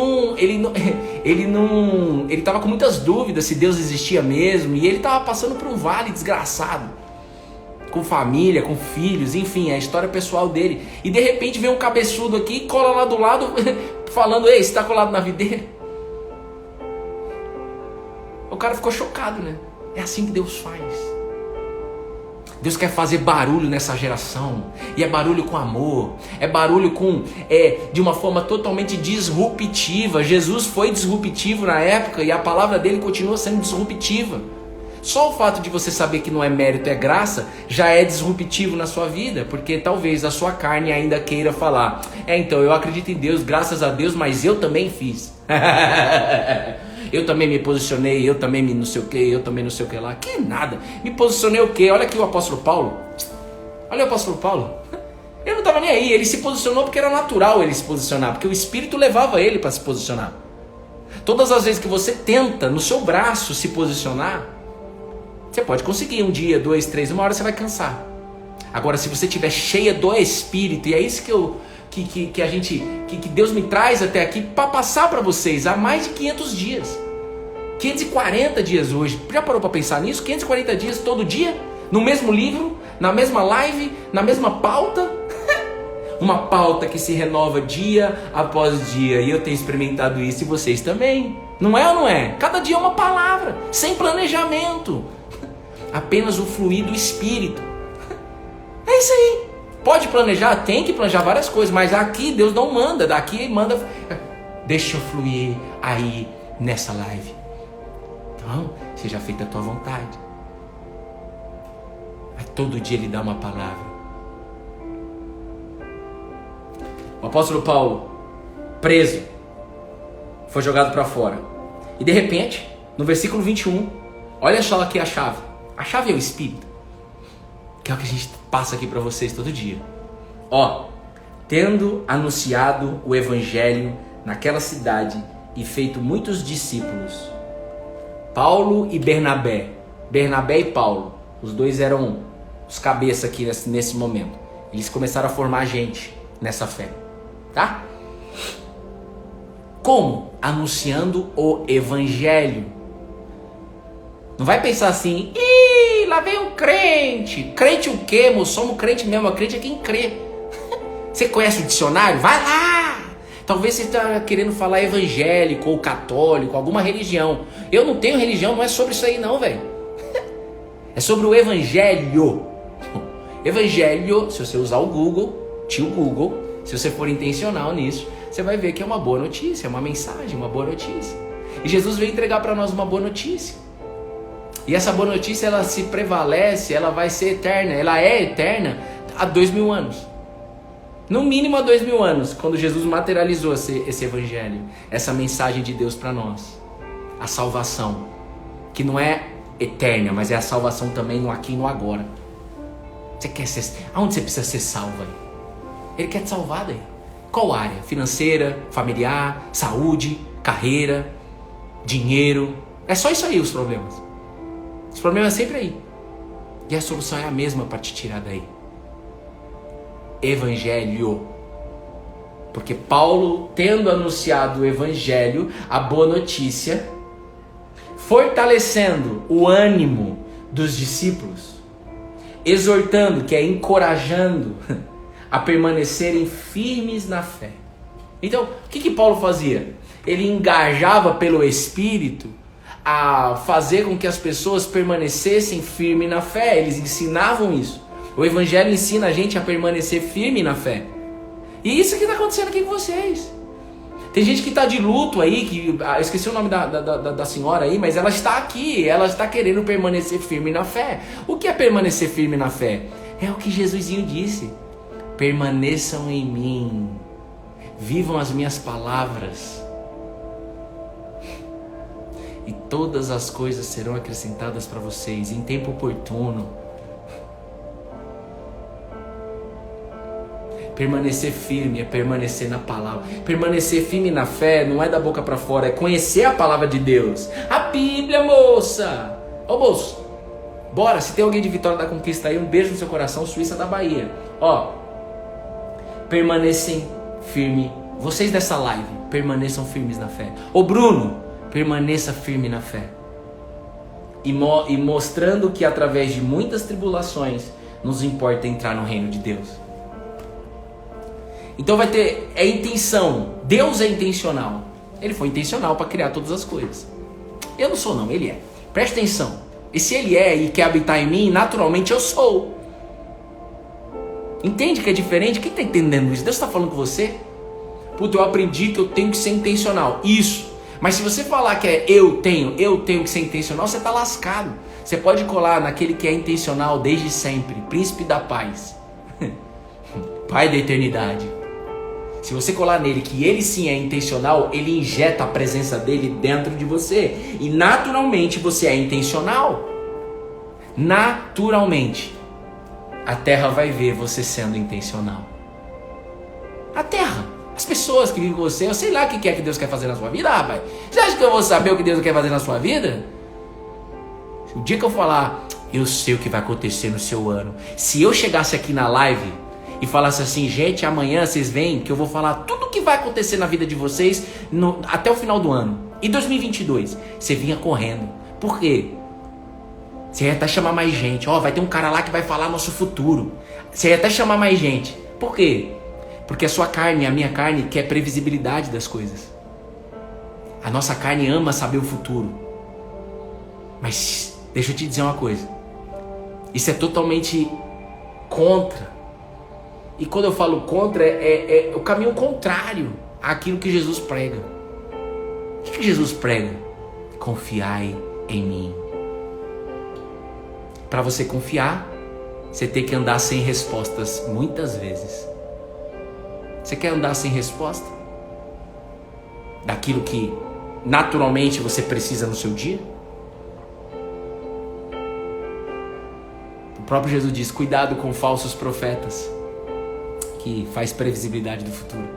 estava com muitas dúvidas se Deus existia mesmo. E ele estava passando por um vale desgraçado. Com família, com filhos, enfim, é a história pessoal dele. E de repente vem um cabeçudo aqui, cola lá do lado, falando, ei, você está colado na videira? O cara ficou chocado, né? É assim que Deus faz. Deus quer fazer barulho nessa geração. E é barulho com amor. É barulho de uma forma totalmente disruptiva. Jesus foi disruptivo na época e a palavra dele continua sendo disruptiva. Só o fato de você saber que não é mérito, é graça, já é disruptivo na sua vida, porque talvez a sua carne ainda queira falar: então eu acredito em Deus, graças a Deus, mas eu também fiz. Eu também me posicionei, eu também me não sei o que, eu também não sei o que lá. Que nada, me posicionei o quê? Olha aqui o apóstolo Paulo. Olha o apóstolo Paulo. Ele não estava nem aí, ele se posicionou porque era natural ele se posicionar, porque o Espírito levava ele para se posicionar. Todas as vezes que você tenta no seu braço se posicionar, você pode conseguir 1 dia, 2, 3, 1 hora você vai cansar. Agora, se você estiver cheia do Espírito, e é isso que Deus me traz até aqui para passar para vocês há mais de 500 dias. 540 dias hoje. Já parou para pensar nisso? 540 dias todo dia, no mesmo livro, na mesma live, na mesma pauta. Uma pauta que se renova dia após dia. E eu tenho experimentado isso e vocês também. Não é ou não é? Cada dia é uma palavra, sem planejamento. Apenas o fluir do Espírito. É isso aí. Pode planejar? Tem que planejar várias coisas. Mas aqui Deus não manda. Daqui Ele manda. Deixa eu fluir aí nessa live. Então, seja feita a tua vontade. Mas todo dia Ele dá uma palavra. O apóstolo Paulo, preso, foi jogado para fora. E de repente, no versículo 21, olha só aqui a chave. A chave é o Espírito, que é o que a gente passa aqui para vocês todo dia. Tendo anunciado o Evangelho naquela cidade e feito muitos discípulos, Paulo e Bernabé e Paulo, os dois eram os cabeças aqui nesse momento. Eles começaram a formar gente nessa fé. Tá? Como? Anunciando o Evangelho. Não vai pensar assim: ih, lá vem um crente. Crente o quê, moço? Somos crente mesmo. A crente é quem crê. Você conhece o dicionário? Vai lá! Talvez você está querendo falar evangélico ou católico, alguma religião. Eu não tenho religião, não é sobre isso aí não, velho. É sobre o Evangelho. Evangelho, se você usar o Google, tio Google, se você for intencional nisso, você vai ver que é uma boa notícia, é uma mensagem, uma boa notícia. E Jesus veio entregar para nós uma boa notícia. E essa boa notícia, ela se prevalece, ela vai ser eterna. Ela é eterna há 2000 anos. No mínimo há 2000 anos, quando Jesus materializou esse evangelho, essa mensagem de Deus para nós. A salvação, que não é eterna, mas é a salvação também no aqui e no agora. Você quer ser... Aonde você precisa ser salvo aí? Ele quer te salvar daí. Qual área? Financeira, familiar, saúde, carreira, dinheiro. É só isso aí os problemas. Os problemas é sempre aí. E a solução é a mesma para te tirar daí. Evangelho. Porque Paulo, tendo anunciado o Evangelho, a boa notícia, fortalecendo o ânimo dos discípulos, exortando, que é encorajando, a permanecerem firmes na fé. Então, o que Paulo fazia? Ele engajava pelo Espírito a fazer com que as pessoas permanecessem firmes na fé. Eles ensinavam isso. O Evangelho ensina a gente a permanecer firme na fé. E isso que está acontecendo aqui com vocês. Tem gente que está de luto aí, que eu esqueci o nome da senhora aí, mas ela está aqui, ela está querendo permanecer firme na fé. O que é permanecer firme na fé? É o que Jesusinho disse: permaneçam em mim, vivam as minhas palavras, e todas as coisas serão acrescentadas para vocês em tempo oportuno. Permanecer firme é permanecer na palavra. Permanecer firme na fé não é da boca para fora, é conhecer a palavra de Deus. A Bíblia, moça. Ô moço, bora, se tem alguém de Vitória da Conquista aí, um beijo no seu coração, Suíça da Bahia. Permanecem firme. Vocês dessa live, permaneçam firmes na fé. Ô Bruno, permaneça firme na fé. E mostrando que através de muitas tribulações nos importa entrar no reino de Deus. Então vai ter, é intenção. Deus é intencional. Ele foi intencional para criar todas as coisas. Eu não sou não, Ele é. Preste atenção. E se Ele é e quer habitar em mim, naturalmente eu sou. Entende que é diferente? Quem está entendendo isso? Deus está falando com você? Puta, eu aprendi que eu tenho que ser intencional. Isso. Mas se você falar que é eu tenho que ser intencional, você está lascado. Você pode colar naquele que é intencional desde sempre, príncipe da paz, pai da eternidade. Se você colar nele que ele sim é intencional, ele injeta a presença dele dentro de você. E naturalmente você é intencional. Naturalmente. A terra vai ver você sendo intencional. A terra. As pessoas que vivem com você, eu sei lá o que é que Deus quer fazer na sua vida, rapaz. Você acha que eu vou saber o que Deus quer fazer na sua vida? O dia que eu falar, eu sei o que vai acontecer no seu ano. Se eu chegasse aqui na live e falasse assim, gente, amanhã vocês vêm que eu vou falar tudo o que vai acontecer na vida de vocês até o final do ano. E 2022, você vinha correndo. Por quê? Você ia até chamar mais gente. Vai ter um cara lá que vai falar nosso futuro. Você ia até chamar mais gente. Por quê? Porque a sua carne, a minha carne, quer previsibilidade das coisas. A nossa carne ama saber o futuro. Mas deixa eu te dizer uma coisa. Isso é totalmente contra. E quando eu falo contra, é o caminho contrário àquilo que Jesus prega. O que Jesus prega? Confiai em mim. Para você confiar, você tem que andar sem respostas muitas vezes. Você quer andar sem resposta? Daquilo que naturalmente você precisa no seu dia? O próprio Jesus diz, cuidado com falsos profetas, que faz previsibilidade do futuro.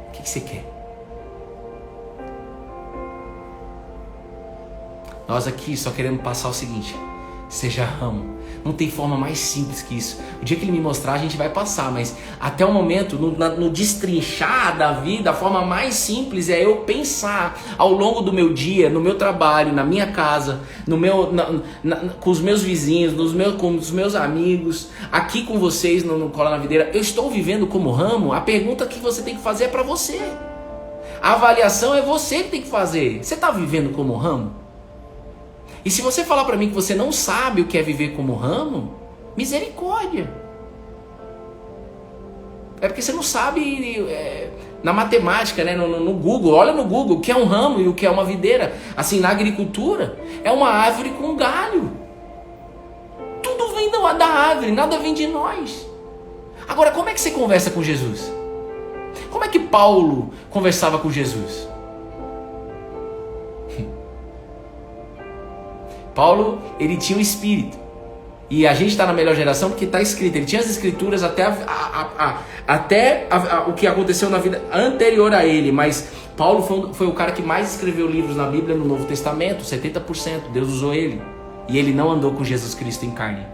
O que você quer? Nós aqui só queremos passar o seguinte, seja ramo. Não tem forma mais simples que isso. O dia que ele me mostrar a gente vai passar, mas até o momento, no destrinchar da vida, a forma mais simples é eu pensar ao longo do meu dia, no meu trabalho, na minha casa, com os meus vizinhos, com os meus amigos, aqui com vocês no Cola na Videira. Eu estou vivendo como ramo? A pergunta que você tem que fazer é para você. A avaliação é você que tem que fazer. Você está vivendo como ramo? E se você falar para mim que você não sabe o que é viver como ramo, misericórdia. É porque você não sabe na matemática, né? No Google. Olha no Google o que é um ramo e o que é uma videira. Assim, na agricultura, é uma árvore com galho. Tudo vem da árvore, nada vem de nós. Agora, como é que você conversa com Jesus? Como é que Paulo conversava com Jesus? Paulo, ele tinha um espírito. E a gente está na melhor geração porque está escrito. Ele tinha as escrituras até o que aconteceu na vida anterior a ele. Mas Paulo foi o cara que mais escreveu livros na Bíblia no Novo Testamento. 70%. Deus usou ele. E ele não andou com Jesus Cristo em carne.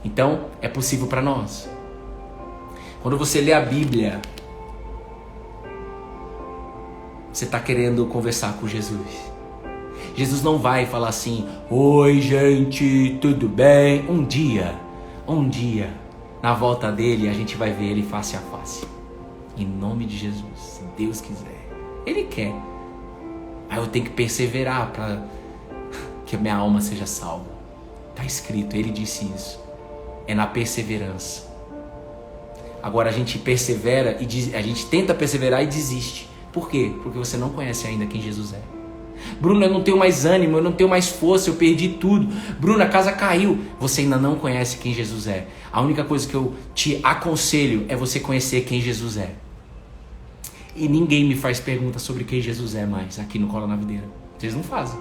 Então, é possível para nós. Quando você lê a Bíblia, você está querendo conversar com Jesus. Jesus não vai falar assim, oi gente, tudo bem? Um dia, na volta dele a gente vai ver ele face a face. Em nome de Jesus, se Deus quiser. Ele quer. Mas eu tenho que perseverar para que a minha alma seja salva. Está escrito, ele disse isso. É na perseverança. Agora a gente persevera, a gente tenta perseverar e desiste. Por quê? Porque você não conhece ainda quem Jesus é. Bruno, eu não tenho mais ânimo, eu não tenho mais força, eu perdi tudo. Bruno, a casa caiu. Você ainda não conhece quem Jesus é. A única coisa que eu te aconselho é você conhecer quem Jesus é. E ninguém me faz pergunta sobre quem Jesus é mais aqui no Cola na Videira. Vocês não fazem.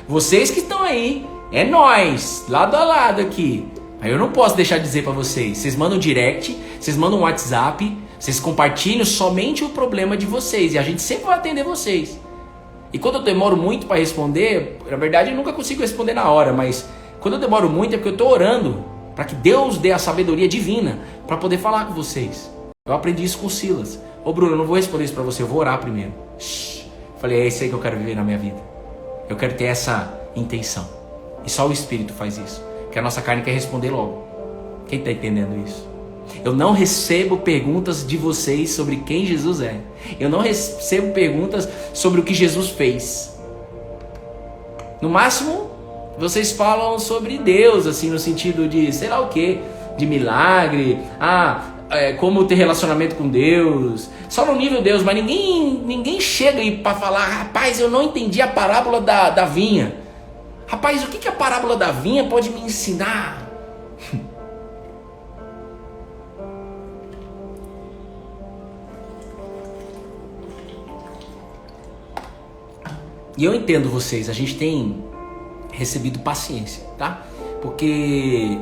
Vocês que estão aí, é nós, lado a lado aqui. Aí eu não posso deixar de dizer para vocês. Vocês mandam direct, vocês mandam um WhatsApp, vocês compartilham somente o problema de vocês. E a gente sempre vai atender vocês. E quando eu demoro muito para responder, na verdade eu nunca consigo responder na hora, mas quando eu demoro muito é porque eu estou orando para que Deus dê a sabedoria divina para poder falar com vocês. Eu aprendi isso com Silas. Ô Bruno, eu não vou responder isso para você, eu vou orar primeiro. Falei, é isso aí que eu quero viver na minha vida. Eu quero ter essa intenção. E só o Espírito faz isso. Que a nossa carne quer responder logo. Quem está entendendo isso? Eu não recebo perguntas de vocês sobre quem Jesus é. Eu não recebo perguntas sobre o que Jesus fez. No máximo, vocês falam sobre Deus, assim, no sentido de, sei lá o quê, de milagre. como ter relacionamento com Deus, só no nível Deus, mas ninguém chega aí para falar, rapaz, eu não entendi a parábola da vinha. Rapaz, o que a parábola da vinha pode me ensinar? E eu entendo vocês, a gente tem recebido paciência, tá? Porque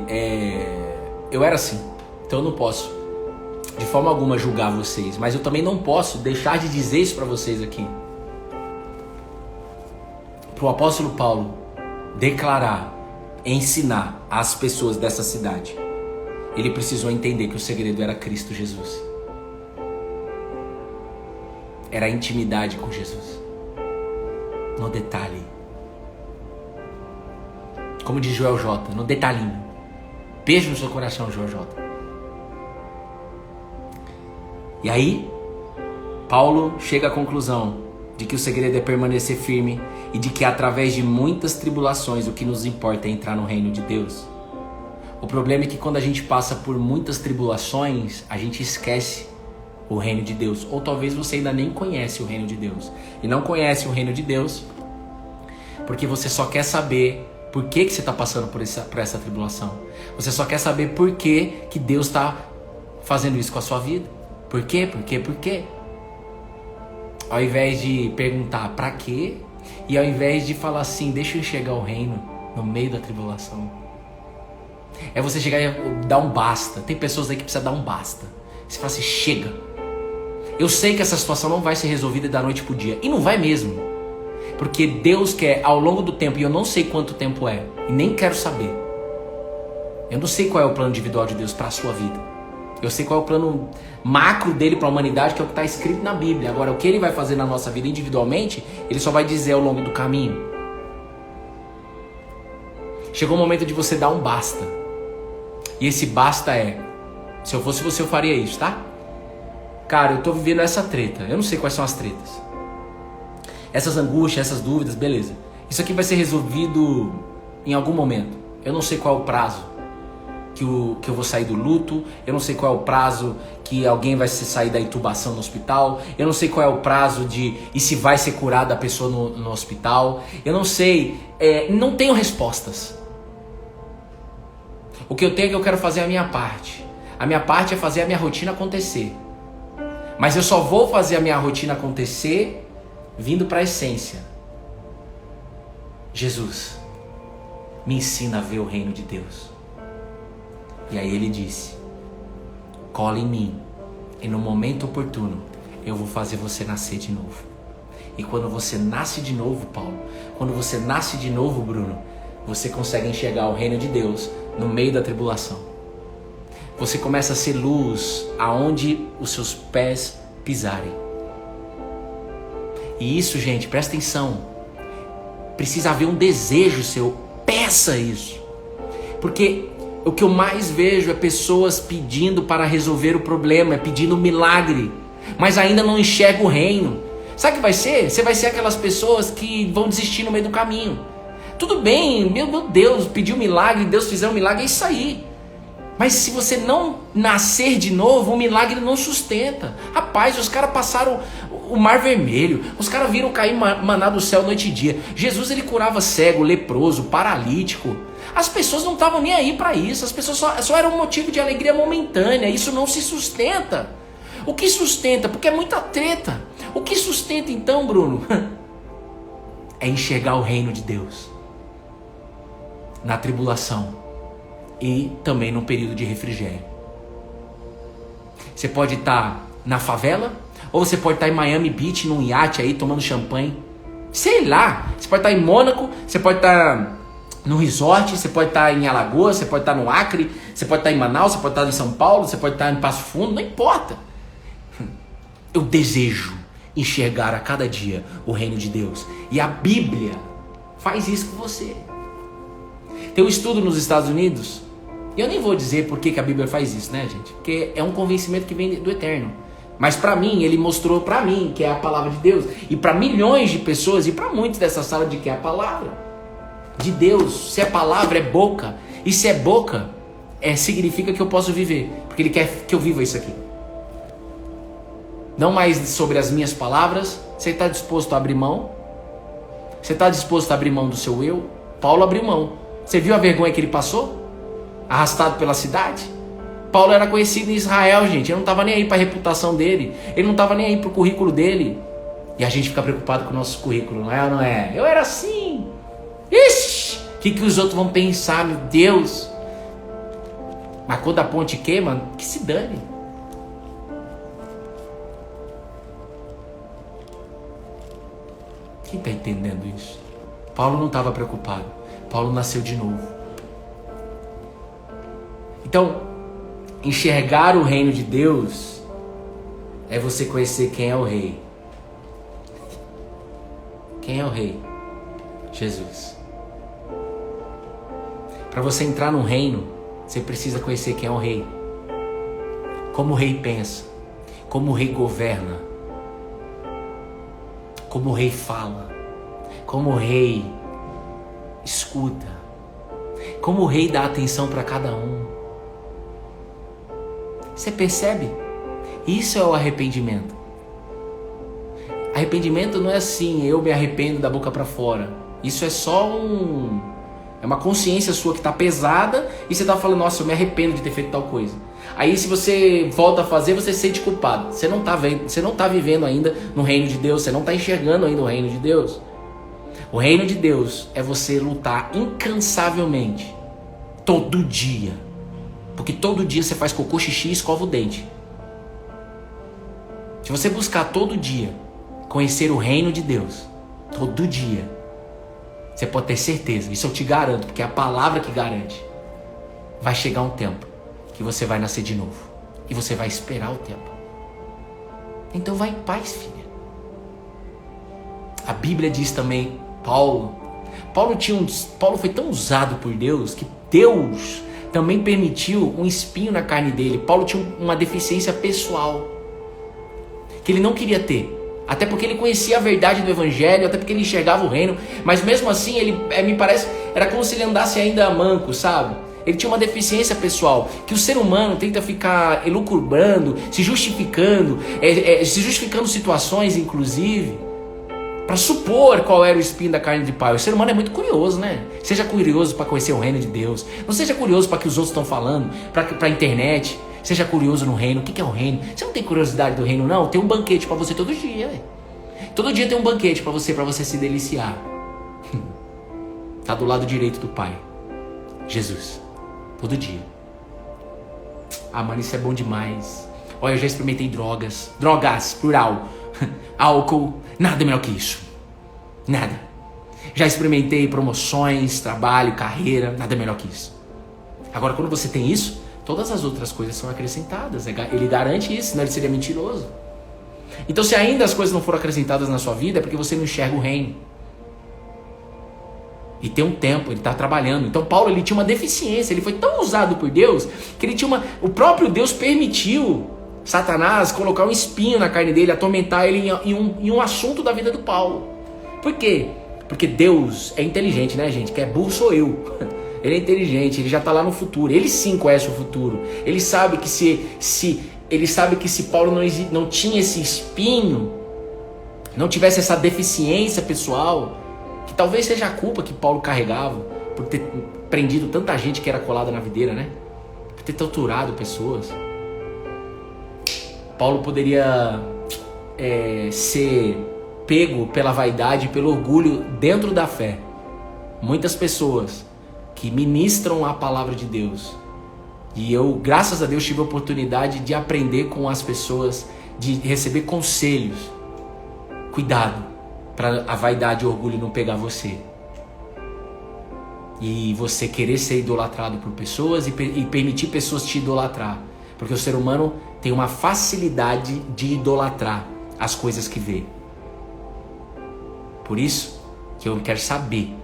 eu era assim, então eu não posso de forma alguma julgar vocês, mas eu também não posso deixar de dizer isso para vocês aqui. Para o apóstolo Paulo declarar, ensinar às pessoas dessa cidade, ele precisou entender que o segredo era Cristo Jesus. Era a intimidade com Jesus. No detalhe. Como diz Joel J, no detalhinho. Beijo no seu coração, Joel J. E aí, Paulo chega à conclusão de que o segredo é permanecer firme e de que através de muitas tribulações o que nos importa é entrar no reino de Deus. O problema é que quando a gente passa por muitas tribulações, a gente esquece o reino de Deus. Ou talvez você ainda nem conhece o reino de Deus. E não conhece o reino de Deus porque você só quer saber por que você está passando por essa tribulação. Você só quer saber por que Deus está fazendo isso com a sua vida. Por quê? Por quê? Por quê? Ao invés de perguntar pra quê, e ao invés de falar assim, deixa eu enxergar o reino no meio da tribulação. É você chegar e dar um basta. Tem pessoas aí que precisam dar um basta. Você fala assim, chega. Eu sei que essa situação não vai ser resolvida da noite pro dia. E não vai mesmo. Porque Deus quer ao longo do tempo, e eu não sei quanto tempo é, e nem quero saber. Eu não sei qual é o plano individual de Deus para a sua vida. Eu sei qual é o plano macro dele para a humanidade, que é o que está escrito na Bíblia. Agora, o que ele vai fazer na nossa vida individualmente, ele só vai dizer ao longo do caminho. Chegou o momento de você dar um basta. E esse basta é, se eu fosse você, eu faria isso, tá? Cara, eu tô vivendo essa treta. Eu não sei quais são as tretas. Essas angústias, essas dúvidas, beleza. Isso aqui vai ser resolvido em algum momento. Eu não sei qual é o prazo que eu vou sair do luto. Eu não sei qual é o prazo que alguém vai sair da intubação no hospital. Eu não sei qual é o prazo e se vai ser curada a pessoa no hospital. Eu não sei. Não tenho respostas. O que eu tenho é que eu quero fazer a minha parte. A minha parte é fazer a minha rotina acontecer. Mas eu só vou fazer a minha rotina acontecer vindo para a essência. Jesus, me ensina a ver o reino de Deus. E aí ele disse, cola em mim, e no momento oportuno, eu vou fazer você nascer de novo. E quando você nasce de novo, Paulo, quando você nasce de novo, Bruno, você consegue enxergar o reino de Deus no meio da tribulação. Você começa a ser luz aonde os seus pés pisarem. E isso, gente, presta atenção. Precisa haver um desejo seu. Peça isso. Porque o que eu mais vejo é pessoas pedindo para resolver o problema, pedindo um milagre, mas ainda não enxerga o reino. Sabe o que vai ser? Você vai ser aquelas pessoas que vão desistir no meio do caminho. Tudo bem, meu Deus, pediu um milagre, Deus fizer um milagre, é isso aí. Mas se você não nascer de novo, o milagre não sustenta. Rapaz, os caras passaram o mar vermelho, os caras viram cair maná do céu noite e dia. Jesus, ele curava cego, leproso, paralítico. As pessoas não estavam nem aí para isso. As pessoas só era um motivo de alegria momentânea. Isso não se sustenta. O que sustenta? Porque é muita treta. O que sustenta então, Bruno? É enxergar o reino de Deus na tribulação e também num período de refrigério. Você pode estar na favela, ou você pode estar em Miami Beach, num iate aí, tomando champanhe. Sei lá, você pode estar em Mônaco, você pode estar no resort, você pode estar em Alagoas, você pode estar no Acre, você pode estar em Manaus, você pode estar em São Paulo, você pode estar em Passo Fundo, não importa. Eu desejo enxergar a cada dia o reino de Deus. E a Bíblia faz isso com você. Tem um estudo nos Estados Unidos, e eu nem vou dizer por que a Bíblia faz isso, né, gente? Porque é um convencimento que vem do Eterno. Mas para mim, ele mostrou para mim que é a palavra de Deus. E para milhões de pessoas, e para muitos dessa sala, de que é a palavra de Deus. Se é palavra, é boca. E se é boca, significa que eu posso viver, porque Ele quer que eu viva isso aqui. Não mais sobre as minhas palavras. Você está disposto a abrir mão? Você está disposto a abrir mão do seu eu? Paulo abriu mão. Você viu a vergonha que ele passou? Arrastado pela cidade? Paulo era conhecido em Israel, gente. Ele não estava nem aí para a reputação dele. Ele não estava nem aí para o currículo dele. E a gente fica preocupado com o nosso currículo, não é ou não é? Eu era assim. Ixi! O que os outros vão pensar, meu Deus? Mas quando a ponte queima, que se dane. Quem está entendendo isso? Paulo não estava preocupado. Paulo nasceu de novo. Então, enxergar o reino de Deus é você conhecer quem é o rei. Quem é o rei? Jesus. Para você entrar no reino, você precisa conhecer quem é o rei. Como o rei pensa. Como o rei governa. Como o rei fala. Como o rei escuta. Como o rei dá atenção para cada um. Você percebe? Isso é o arrependimento. Arrependimento não é assim, eu me arrependo da boca para fora. Isso é só é uma consciência sua que está pesada e você está falando, nossa, eu me arrependo de ter feito tal coisa. Aí se você volta a fazer, você se sente culpado. Você não está vivendo ainda no reino de Deus, você não está enxergando ainda o reino de Deus. O reino de Deus é você lutar incansavelmente, todo dia. Porque todo dia você faz cocô, xixi e escova o dente. Se você buscar todo dia conhecer o reino de Deus, todo dia, você pode ter certeza, isso eu te garanto, porque é a palavra que garante. Vai chegar um tempo que você vai nascer de novo. E você vai esperar o tempo. Então vai em paz, filha. A Bíblia diz também, Paulo foi tão usado por Deus, que Deus também permitiu um espinho na carne dele. Paulo tinha uma deficiência pessoal, que ele não queria ter. Até porque ele conhecia a verdade do evangelho, até porque ele enxergava o reino. Mas mesmo assim, ele, me parece, era como se ele andasse ainda manco, sabe? Ele tinha uma deficiência pessoal, que o ser humano tenta ficar elucubrando, se justificando situações, inclusive, para supor qual era o espinho da carne de Paulo. O ser humano é muito curioso, né? Seja curioso para conhecer o reino de Deus. Não seja curioso para o que os outros estão falando, para a internet. Seja curioso no reino. O que é o reino? Você não tem curiosidade do reino, não? Tem um banquete para você todo dia. Véio. Todo dia tem um banquete para você se deliciar. Tá do lado direito do Pai. Jesus. Todo dia. Ah, mano, isso é bom demais. Olha, eu já experimentei drogas. Drogas, plural. Álcool. Nada melhor que isso. Nada. Já experimentei promoções, trabalho, carreira. Nada melhor que isso. Agora, quando você tem isso, todas as outras coisas são acrescentadas. Ele garante isso, senão ele seria mentiroso. Então, se ainda as coisas não foram acrescentadas na sua vida, é porque você não enxerga o reino. E tem um tempo, ele está trabalhando. Então, Paulo, ele tinha uma deficiência. Ele foi tão usado por Deus, que ele tinha o próprio Deus permitiu Satanás colocar um espinho na carne dele, atormentar ele em um assunto da vida do Paulo. Por quê? Porque Deus é inteligente, né, gente? Que é burro sou eu. Ele é inteligente, ele já está lá no futuro. Ele sim conhece o futuro. Ele sabe que se Paulo não tinha esse espinho, não tivesse essa deficiência pessoal, que talvez seja a culpa que Paulo carregava por ter prendido tanta gente que era colada na videira, né? Por ter torturado pessoas. Paulo poderia ser pego pela vaidade e pelo orgulho dentro da fé. Muitas pessoas que ministram a palavra de Deus. E eu, graças a Deus, tive a oportunidade de aprender com as pessoas, de receber conselhos. Cuidado, para a vaidade e o orgulho não pegar você. E você querer ser idolatrado por pessoas e permitir pessoas te idolatrar. Porque o ser humano tem uma facilidade de idolatrar as coisas que vê. Por isso que eu quero saber.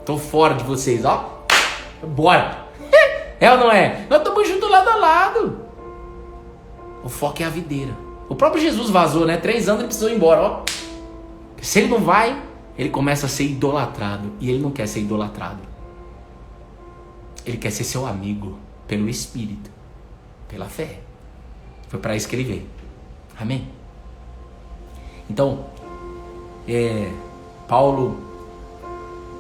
Tô fora de vocês, ó. Bora! É ou não é? Nós estamos juntos lado a lado. O foco é a videira. O próprio Jesus vazou, né? 3 anos ele precisou ir embora, ó. Se ele não vai, ele começa a ser idolatrado. E ele não quer ser idolatrado. Ele quer ser seu amigo Pelo Espírito, pela fé. Foi para isso que ele veio. Amém? Então, Paulo,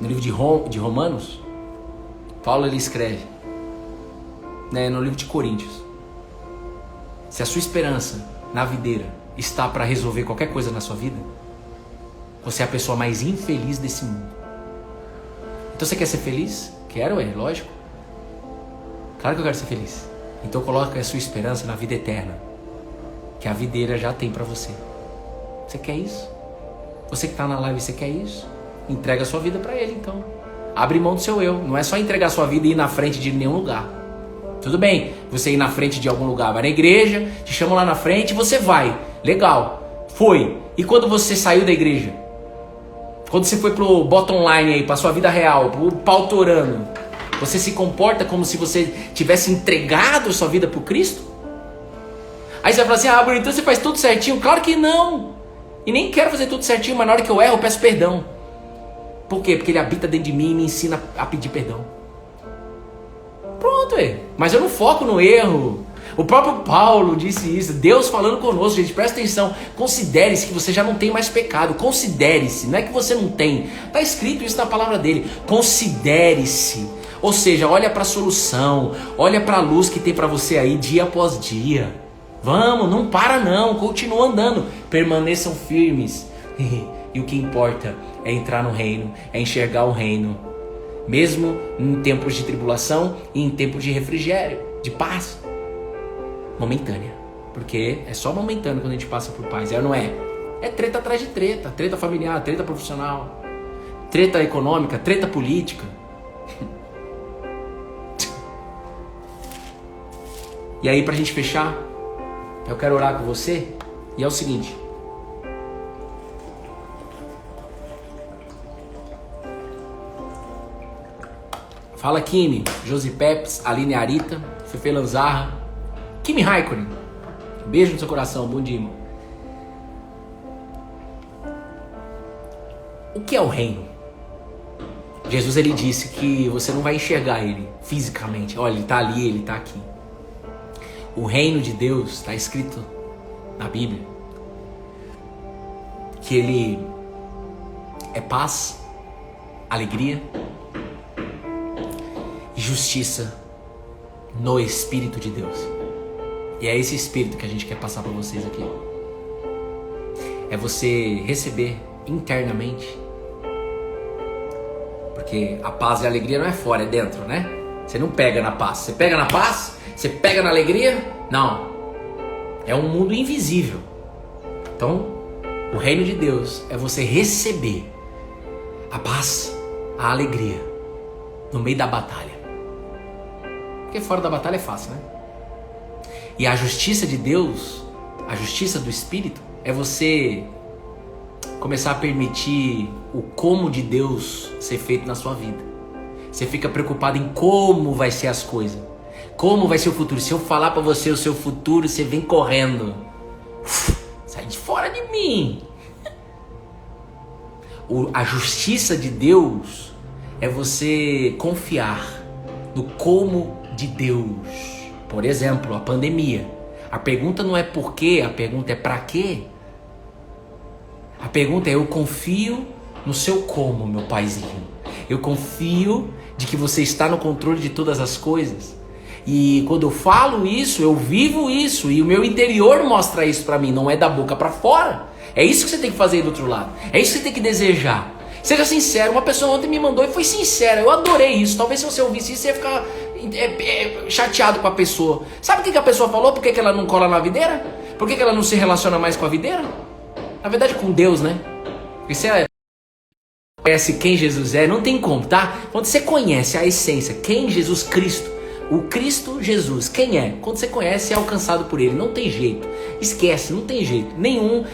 no livro de Romanos, Paulo ele escreve, né, no livro de Coríntios, se a sua esperança na videira está para resolver qualquer coisa na sua vida, você é a pessoa mais infeliz desse mundo. Então você quer ser feliz? Quero, lógico. Claro que eu quero ser feliz. Então coloque a sua esperança na vida eterna, que a videira já tem para você. Você quer isso? Você que está na live, você quer isso? Entrega a sua vida para ele, então. Abre mão do seu eu. Não é só entregar a sua vida e ir na frente de nenhum lugar. Tudo bem, você ir na frente de algum lugar, vai na igreja, te chamam lá na frente, você vai. Legal, foi. E quando você saiu da igreja? Quando você foi pro bottom line aí, pra sua vida real, pro pau torando, você se comporta como se você tivesse entregado a sua vida pro Cristo? Aí você vai falar assim, Bruno, então você faz tudo certinho? Claro que não. E nem quero fazer tudo certinho, mas na hora que eu erro, eu peço perdão. Por quê? Porque ele habita dentro de mim e me ensina a pedir perdão. Pronto, mas eu não foco no erro. O próprio Paulo disse isso, Deus falando conosco, gente, presta atenção, considere-se que você já não tem mais pecado, considere-se, não é que você não tem, está escrito isso na palavra dele, considere-se, ou seja, olha para a solução, olha para a luz que tem para você aí dia após dia, vamos, não para não, continua andando, permaneçam firmes, e o que importa é entrar no reino, é enxergar o reino, mesmo em tempos de tribulação e em tempos de refrigério, de paz. Momentânea, porque é só momentâneo quando a gente passa por paz, não é? É treta atrás de treta, treta familiar, treta profissional, treta econômica, treta política. E aí, pra gente fechar, eu quero orar com você, e é o seguinte. Fala Kimi, Josi Peps, Aline Arita, Fefe Lanzarra, Kimi Raikkonen, beijo no seu coração, bom dia, irmão. O que é o reino? Jesus ele disse que você não vai enxergar ele fisicamente. Olha, ele está ali, ele está aqui. O reino de Deus está escrito na Bíblia que ele é paz, alegria e justiça no Espírito de Deus. E é esse Espírito que a gente quer passar para vocês aqui. É você receber internamente. Porque a paz e a alegria não é fora, é dentro, né? Você não pega na paz. Você pega na paz? Você pega na alegria? Não. É um mundo invisível. Então, o reino de Deus é você receber a paz, a alegria no meio da batalha. Porque fora da batalha é fácil, né? E a justiça de Deus, a justiça do Espírito, é você começar a permitir o como de Deus ser feito na sua vida. Você fica preocupado em como vai ser as coisas, como vai ser o futuro. Se eu falar pra você o seu futuro, você vem correndo. Sai de fora de mim. A justiça de Deus é você confiar no como de Deus. Por exemplo, a pandemia. A pergunta não é por quê, a pergunta é pra quê. A pergunta é: eu confio no seu como, meu paizinho. Eu confio de que você está no controle de todas as coisas. E quando eu falo isso, eu vivo isso. E o meu interior mostra isso pra mim, não é da boca pra fora. É isso que você tem que fazer do outro lado. É isso que você tem que desejar. Seja sincero. Uma pessoa ontem me mandou e foi sincera. Eu adorei isso. Talvez se você ouvisse isso, você ia ficar chateado com a pessoa. Sabe o que a pessoa falou? Por que ela não cola na videira? Por que ela não se relaciona mais com a videira? Na verdade, com Deus, né? Porque você conhece quem Jesus é, não tem como, tá? Quando você conhece a essência, quem Jesus Cristo, o Cristo Jesus, quem é? Quando você conhece, é alcançado por ele. Não tem jeito. Esquece, não tem jeito. Nenhum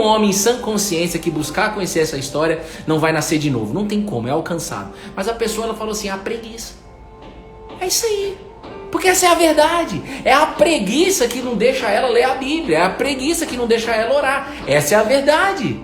homem em sã consciência que buscar conhecer essa história não vai nascer de novo. Não tem como, é alcançado. Mas a pessoa, ela falou assim: a preguiça. É isso aí. Porque essa é a verdade. É a preguiça que não deixa ela ler a Bíblia. É a preguiça que não deixa ela orar. Essa é a verdade.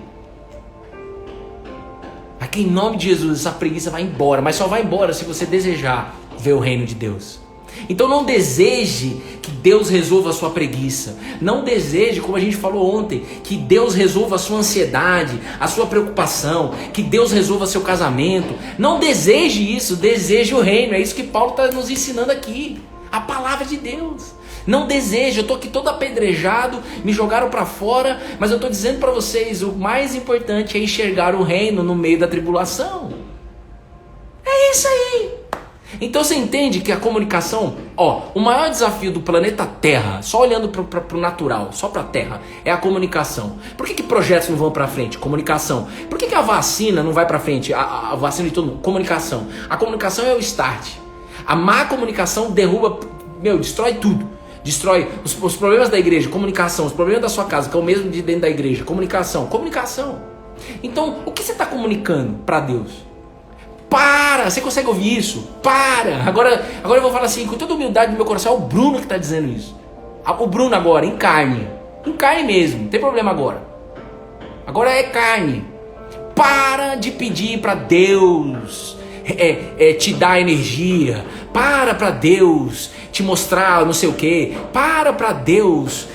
Aqui em nome de Jesus, essa preguiça vai embora. Mas só vai embora se você desejar ver o reino de Deus. Então não deseje que Deus resolva a sua preguiça. Não deseje, como a gente falou ontem, que Deus resolva a sua ansiedade, a sua preocupação, que Deus resolva seu casamento. Não deseje isso, deseje o reino. É isso que Paulo está nos ensinando aqui. A palavra de Deus. Não deseje, eu estou aqui todo apedrejado, me jogaram para fora, mas eu estou dizendo para vocês, o mais importante é enxergar o reino no meio da tribulação. É isso aí. Então você entende que a comunicação, o maior desafio do planeta Terra, só olhando para o natural, só para a Terra, é a comunicação. Por que projetos não vão para frente? Comunicação. Por que a vacina não vai para frente? A vacina de todo mundo? Comunicação. A comunicação é o start. A má comunicação derruba, destrói tudo. Destrói os problemas da igreja, comunicação. Os problemas da sua casa, que é o mesmo de dentro da igreja, comunicação. Então, o que você está comunicando para Deus? Para! Você consegue ouvir isso? Para! Agora eu vou falar assim, com toda humildade no meu coração, é o Bruno que está dizendo isso. O Bruno agora, em carne. Em carne mesmo, não tem problema agora. Agora é carne. Para de pedir para Deus te dar energia. Para Deus te mostrar não sei o que. Para Deus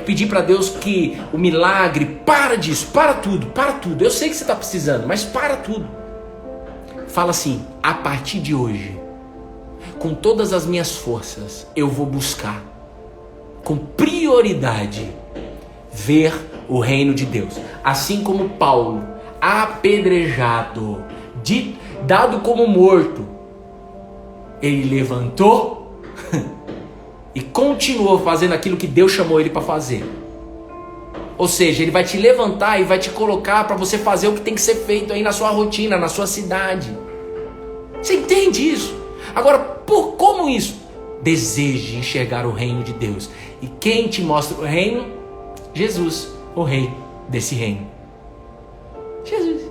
pedir para Deus que o milagre. Para disso, para tudo. Eu sei que você está precisando, mas para tudo. Fala assim, a partir de hoje, com todas as minhas forças, eu vou buscar, com prioridade, ver o reino de Deus. Assim como Paulo, apedrejado, dado como morto, ele levantou e continuou fazendo aquilo que Deus chamou ele para fazer. Ou seja, ele vai te levantar e vai te colocar para você fazer o que tem que ser feito aí na sua rotina, na sua cidade. Você entende isso? Agora, como isso? Deseje enxergar o reino de Deus. E quem te mostra o reino? Jesus, o rei desse reino. Jesus.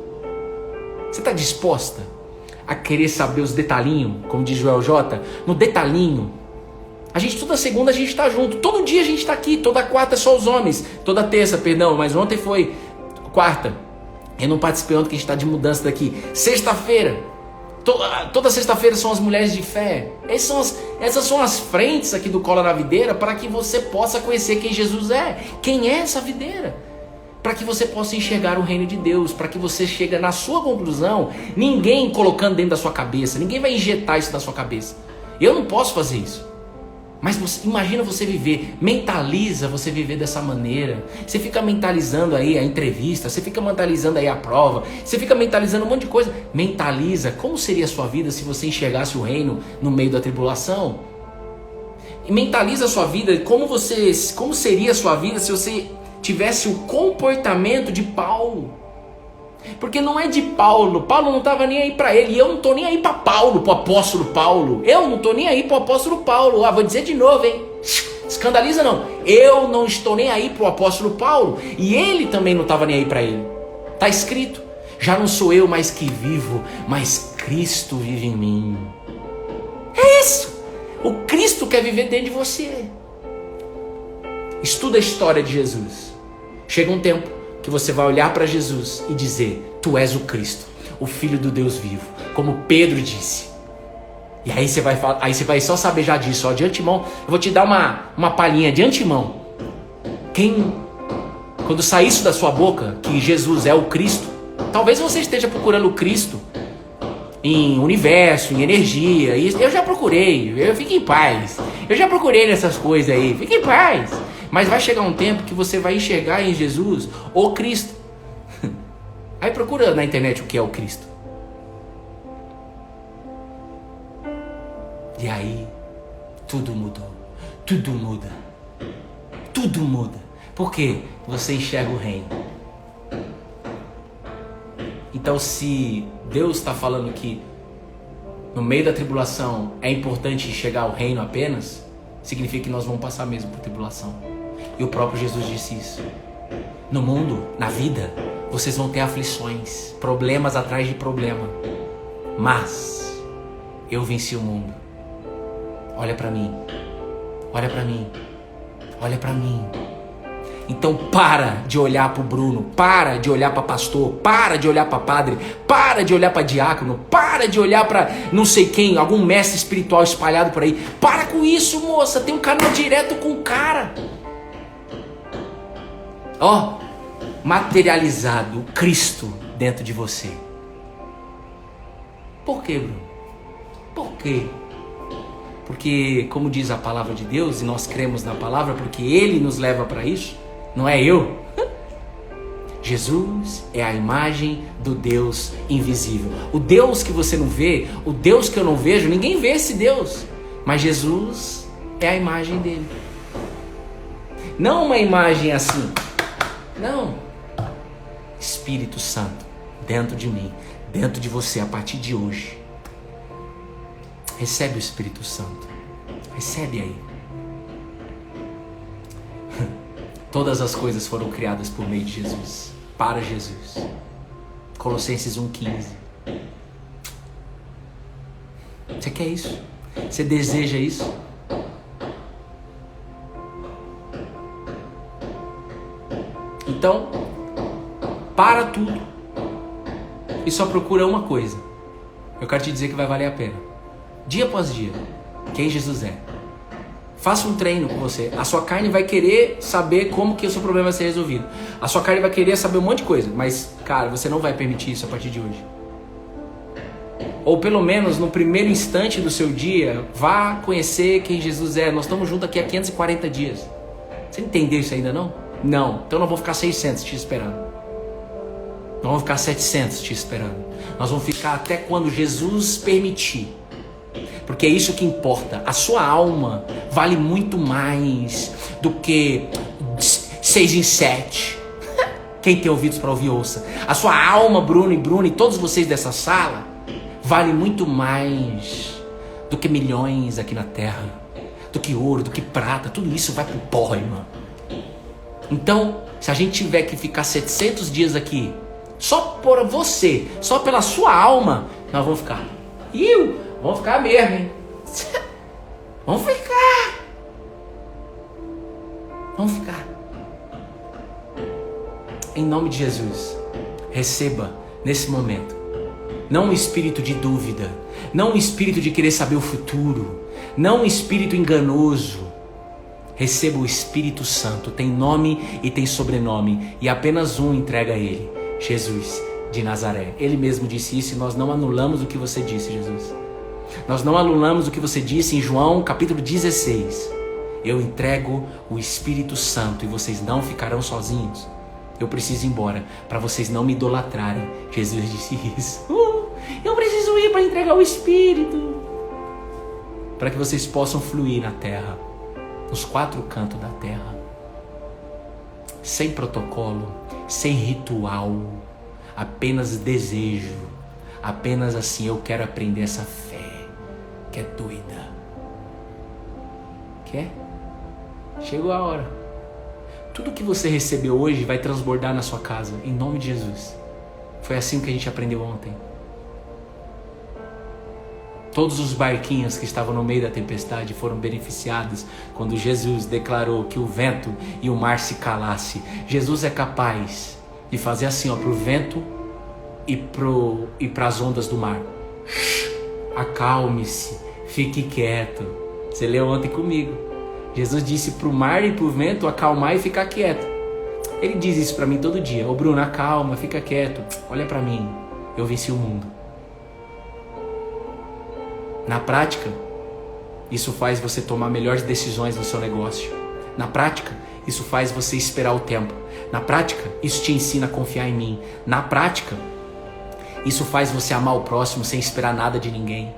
Você está disposta a querer saber os detalhinhos, como diz Joel J? No detalhinho. Toda segunda a gente está junto, todo dia a gente está aqui, toda quarta é só os homens, toda terça, mas ontem foi quarta, eu não participei ontem que a gente está de mudança daqui, sexta-feira, toda sexta-feira são as mulheres de fé, essas são as frentes aqui do Cola na Videira, para que você possa conhecer quem Jesus é, quem é essa videira, para que você possa enxergar o reino de Deus, para que você chegue na sua conclusão, ninguém colocando dentro da sua cabeça, ninguém vai injetar isso na sua cabeça, eu não posso fazer isso. Mas imagina você viver, mentaliza você viver dessa maneira. Você fica mentalizando aí a entrevista, você fica mentalizando aí a prova, você fica mentalizando um monte de coisa. Mentaliza como seria a sua vida se você enxergasse o reino no meio da tribulação. E mentaliza a sua vida, como seria a sua vida se você tivesse o comportamento de Paulo. Porque não é de Paulo não estava nem aí para ele, e eu não estou nem aí para Paulo, para o apóstolo Paulo, eu não estou nem aí para o apóstolo Paulo, vou dizer de novo, hein, escandaliza não, eu não estou nem aí para o apóstolo Paulo, e ele também não estava nem aí para ele, está escrito, já não sou eu mais que vivo, mas Cristo vive em mim, é isso, o Cristo quer viver dentro de você. Estuda a história de Jesus, chega um tempo que você vai olhar para Jesus e dizer, tu és o Cristo, o Filho do Deus vivo, como Pedro disse. E aí você vai só saber já disso, de antemão, eu vou te dar uma palhinha de antemão. Quando sair isso da sua boca, que Jesus é o Cristo, talvez você esteja procurando o Cristo em universo, em energia, eu já procurei, fique em paz, eu já procurei nessas coisas aí, fique em paz. Mas vai chegar um tempo que você vai enxergar em Jesus o Cristo. Aí procura na internet o que é o Cristo. E aí, tudo mudou. Tudo muda. Tudo muda. Por quê? Você enxerga o reino. Então, se Deus está falando que no meio da tribulação é importante enxergar o reino apenas, significa que nós vamos passar mesmo por tribulação. E o próprio Jesus disse isso. No mundo, na vida, vocês vão ter aflições, problemas atrás de problema. Mas eu venci o mundo. Olha para mim. Olha para mim. Olha para mim. Então para de olhar para o Bruno, para de olhar para pastor, para de olhar para padre, para de olhar para diácono, para de olhar para não sei quem, algum mestre espiritual espalhado por aí. Para com isso, moça, tem um canal direto com o cara. Ó, materializado, Cristo dentro de você. Por quê, Bruno? Por quê? Porque, como diz a palavra de Deus, e nós cremos na palavra, porque Ele nos leva para isso, não é eu. Jesus é a imagem do Deus invisível. O Deus que você não vê, o Deus que eu não vejo, ninguém vê esse Deus. Mas Jesus é a imagem dele. Não uma imagem assim. Não. Espírito Santo dentro de mim, dentro de você a partir de hoje. Recebe o Espírito Santo. Recebe aí. Todas as coisas foram criadas por meio de Jesus. Para Jesus. Colossenses 1,15. Você quer isso? Você deseja isso? Então, para tudo. E só procura uma coisa. Eu quero te dizer que vai valer a pena. Dia após dia. Quem Jesus é. Faça um treino com você. A sua carne vai querer saber como que o seu problema vai ser resolvido. A sua carne vai querer saber um monte de coisa. Mas, cara, você não vai permitir isso a partir de hoje. Ou pelo menos no primeiro instante do seu dia, vá conhecer quem Jesus é. Nós estamos juntos aqui há 540 dias. Você entendeu isso ainda não? Não. Então nós vamos ficar 600 te esperando. Nós vamos ficar 700 te esperando. Nós vamos ficar até quando Jesus permitir. Porque é isso que importa. A sua alma vale muito mais do que 6 em 7. Quem tem ouvidos para ouvir, ouça. A sua alma, Bruno e todos vocês dessa sala, vale muito mais do que milhões aqui na terra. Do que ouro, do que prata. Tudo isso vai pro pó, irmão. Então, se a gente tiver que ficar 700 dias aqui, só por você, só pela sua alma, nós vamos ficar. Vamos ficar mesmo, hein? Vamos ficar. Vamos ficar. Em nome de Jesus, receba nesse momento, não um espírito de dúvida, não um espírito de querer saber o futuro, não um espírito enganoso. Receba o Espírito Santo, tem nome e tem sobrenome, e apenas um entrega a ele, Jesus de Nazaré. Ele mesmo disse isso e nós não anulamos o que você disse, Jesus. Nós não anulamos o que você disse em João capítulo 16. Eu entrego o Espírito Santo e vocês não ficarão sozinhos. Eu preciso ir embora para vocês não me idolatrarem. Jesus disse isso. Eu preciso ir para entregar o Espírito, para que vocês possam fluir na terra, nos 4 cantos da terra, sem protocolo, sem ritual, apenas desejo, apenas assim, eu quero aprender essa fé que é doida. Quer? Chegou a hora. Tudo que você recebeu hoje vai transbordar na sua casa, em nome de Jesus. Foi assim que a gente aprendeu ontem. Todos os barquinhos que estavam no meio da tempestade foram beneficiados quando Jesus declarou que o vento e o mar se calassem. Jesus é capaz de fazer assim, para o vento e para as ondas do mar. Acalme-se, fique quieto. Você leu ontem comigo. Jesus disse para o mar e para o vento acalmar e ficar quieto. Ele diz isso para mim todo dia. Ô Bruno, acalma, fica quieto. Olha para mim, eu venci o mundo. Na prática, isso faz você tomar melhores decisões no seu negócio. Na prática, isso faz você esperar o tempo. Na prática, isso te ensina a confiar em mim. Na prática, isso faz você amar o próximo sem esperar nada de ninguém.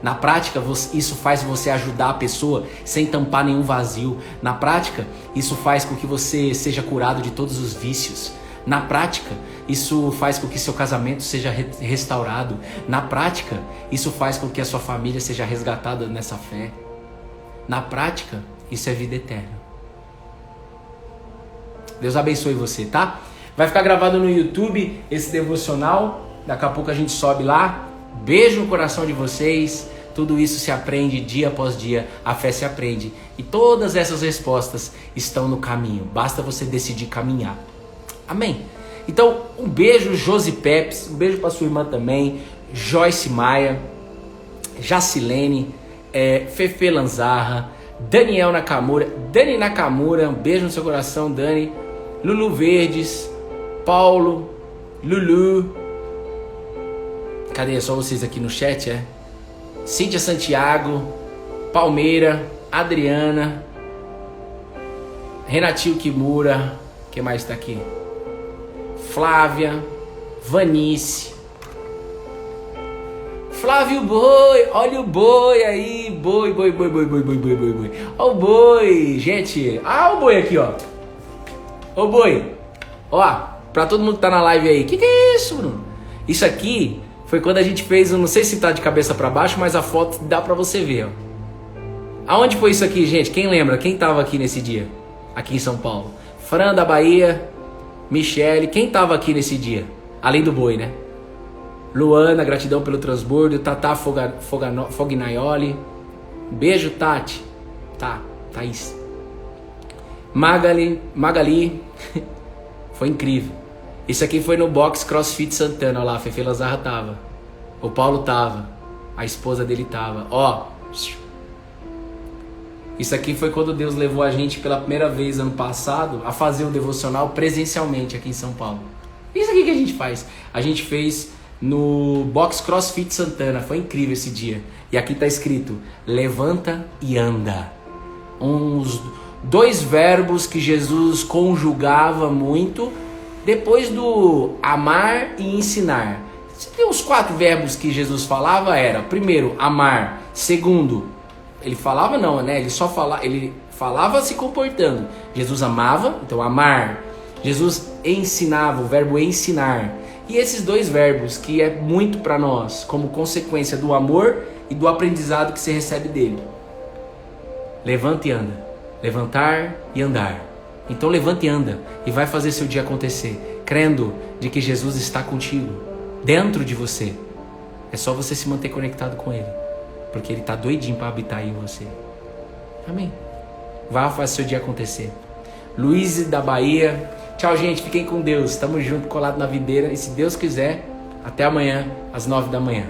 Na prática, isso faz você ajudar a pessoa sem tampar nenhum vazio. Na prática, isso faz com que você seja curado de todos os vícios. Na prática, isso faz com que seu casamento seja restaurado. Na prática, isso faz com que a sua família seja resgatada nessa fé. Na prática, isso é vida eterna. Deus abençoe você, tá? Vai ficar gravado no YouTube esse devocional. Daqui a pouco a gente sobe lá. Beijo no coração de vocês. Tudo isso se aprende dia após dia, a fé se aprende. E todas essas respostas estão no caminho, basta você decidir caminhar. Amém? Então, um beijo, Josi Peps, um beijo para sua irmã também, Joyce Maia, Jacilene, Fefe Lanzarra, Daniel Nakamura, Dani Nakamura, um beijo no seu coração, Dani, Lulu Verdes, Paulo, Lulu, cadê? Só vocês aqui no chat, Cíntia Santiago, Palmeira, Adriana, Renatinho Kimura, quem mais está aqui? Flávia, Vanice, Flávio Boi, olha o boi aí, boi. Ó o boi, gente, o boi aqui, ó. Ô boi, ó, pra todo mundo que tá na live aí, que é isso, Bruno? Isso aqui foi quando a gente fez, não sei se tá de cabeça pra baixo, mas a foto dá pra você ver, ó. Aonde foi isso aqui, gente? Quem lembra? Quem tava aqui nesse dia? Aqui em São Paulo. Fran da Bahia, Michele, quem tava aqui nesse dia? Além do boi, né? Luana, gratidão pelo transbordo. Tatá Fognaioli. Beijo, Tati. Thaís. Magali. Foi incrível. Isso aqui foi no box CrossFit Santana. Olha lá, a Fefe Lazarra tava. O Paulo tava. A esposa dele tava. Ó. Isso aqui foi quando Deus levou a gente pela primeira vez ano passado a fazer o devocional presencialmente aqui em São Paulo. Isso aqui que a gente faz. A gente fez no box CrossFit Santana. Foi incrível esse dia. E aqui tá escrito: levanta e anda. Uns 2 verbos que Jesus conjugava muito depois do amar e ensinar. Tem os 4 verbos que Jesus falava era: primeiro, amar. Segundo, ele falava não, né? Ele falava se comportando. Jesus amava, então amar. Jesus ensinava, o verbo ensinar. E esses 2 verbos que é muito para nós, como consequência do amor e do aprendizado que você recebe dele. Levanta e anda. Levantar e andar. Então levanta e anda e vai fazer seu dia acontecer, crendo de que Jesus está contigo, dentro de você. É só você se manter conectado com Ele, porque Ele está doidinho para habitar em você. Amém? Vai fazer seu dia acontecer. Luiz da Bahia. Tchau, gente. Fiquem com Deus. Estamos juntos, colado na videira. E se Deus quiser, até amanhã, às 9 da manhã.